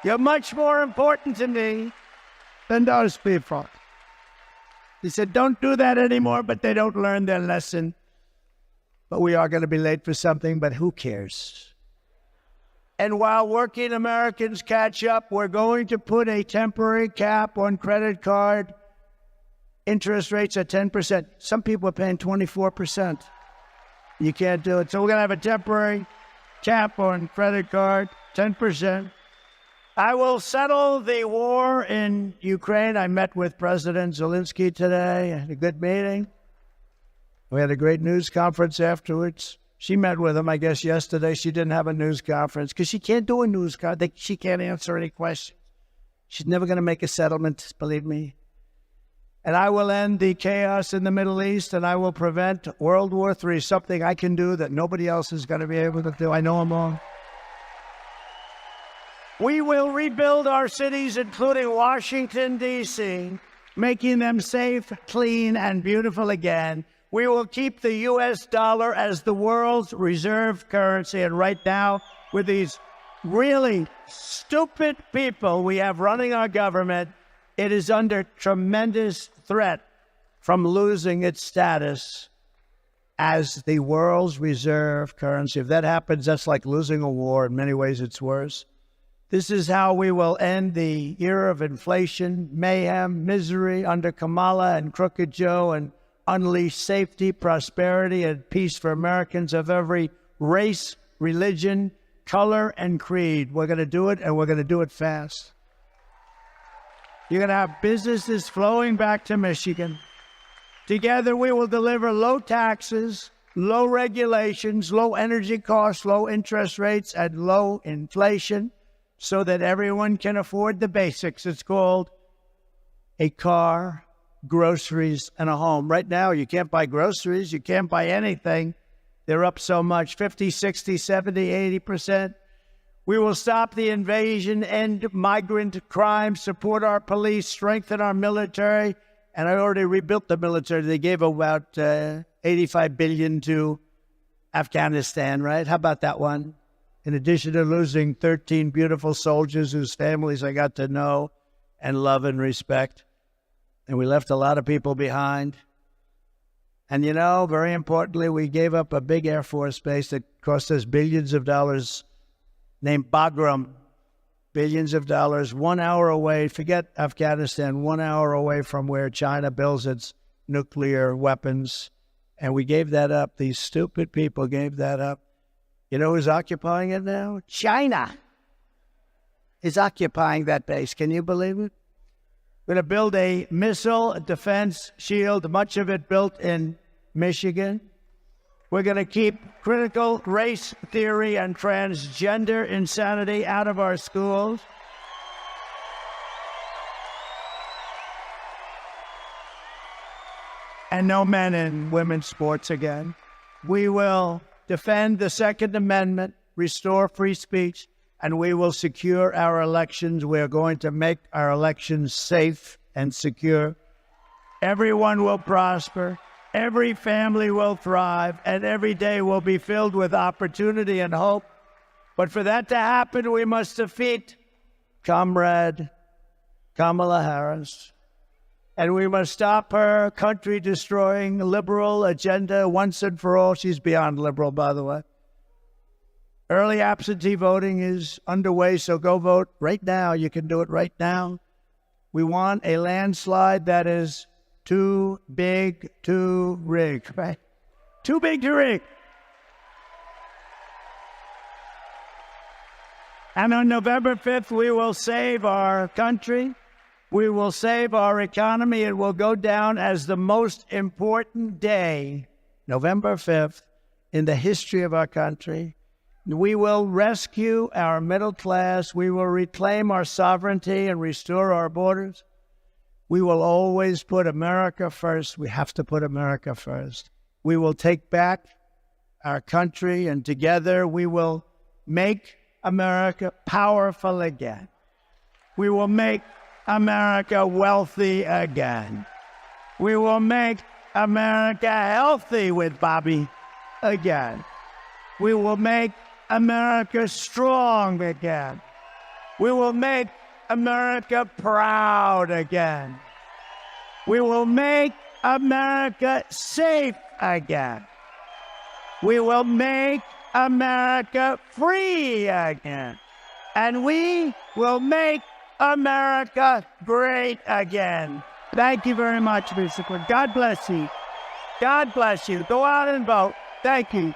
You're much more important to me than those people. He said, don't do that anymore, but they don't learn their lesson. But we are going to be late for something, but who cares? And while working Americans catch up, we're going to put a temporary cap on credit card interest rates at 10%. Some people are paying 24%. You can't do it. So we're going to have a temporary cap on credit card, 10%. I will settle the war in Ukraine. I met with President Zelensky today. I had a good meeting. We had a great news conference afterwards. She met with him, I guess, yesterday. She didn't have a news conference because she can't do a news conference. She can't answer any questions. She's never going to make a settlement, believe me. And I will end the chaos in the Middle East, and I will prevent World War III, something I can do that nobody else is going to be able to do. I know I'm wrong. We will rebuild our cities, including Washington, D.C., making them safe, clean, and beautiful again. We will keep the U.S. dollar as the world's reserve currency. And right now, with these really stupid people we have running our government, it is under tremendous threat from losing its status as the world's reserve currency. If that happens, that's like losing a war. In many ways, it's worse. This is how we will end the era of inflation, mayhem, misery under Kamala and Crooked Joe, and unleash safety, prosperity, and peace for Americans of every race, religion, color, and creed. We're going to do it, and we're going to do it fast. You're going to have businesses flowing back to Michigan. Together, we will deliver low taxes, low regulations, low energy costs, low interest rates, and low inflation so that everyone can afford the basics. It's called a car, groceries, and a home. Right now, you can't buy groceries. You can't buy anything. They're up so much, 50, 60, 70, 80%. We will stop the invasion, end migrant crime, support our police, strengthen our military. And I already rebuilt the military. They gave about $85 billion to Afghanistan, right? How about that one? In addition to losing 13 beautiful soldiers whose families I got to know and love and respect. And we left a lot of people behind. And, you know, very importantly, we gave up a big Air Force base that cost us billions of dollars named Bagram. Billions of dollars, 1 hour away, forget Afghanistan, 1 hour away from where China builds its nuclear weapons. And we gave that up. These stupid people gave that up. You know who's occupying it now? China is occupying that base. Can you believe it? We're going to build a missile defense shield, much of it built in Michigan. We're going to keep critical race theory and transgender insanity out of our schools. And no men in women's sports again. We will defend the Second Amendment, restore free speech, and we will secure our elections. We are going to make our elections safe and secure. Everyone will prosper. Every family will thrive, and every day will be filled with opportunity and hope. But for that to happen, we must defeat Comrade Kamala Harris. And we must stop her country-destroying liberal agenda once and for all. She's beyond liberal, by the way. Early absentee voting is underway, so go vote right now. You can do it right now. We want a landslide that is too big to rig, right? Too big to rig. And on November 5th, we will save our country. We will save our economy. It will go down as the most important day, November 5th, in the history of our country. We will rescue our middle class. We will reclaim our sovereignty and restore our borders. We will always put America first. We have to put America first. We will take back our country, and together we will make America powerful again. We will make America wealthy again. We will make America healthy with Bobby again. We will make America strong again. We will make America proud again. We will make America safe again. We will make America free again. And we will make America great again. Thank you very much, Mr. Quinn. God bless you. God bless you. Go out and vote. Thank you.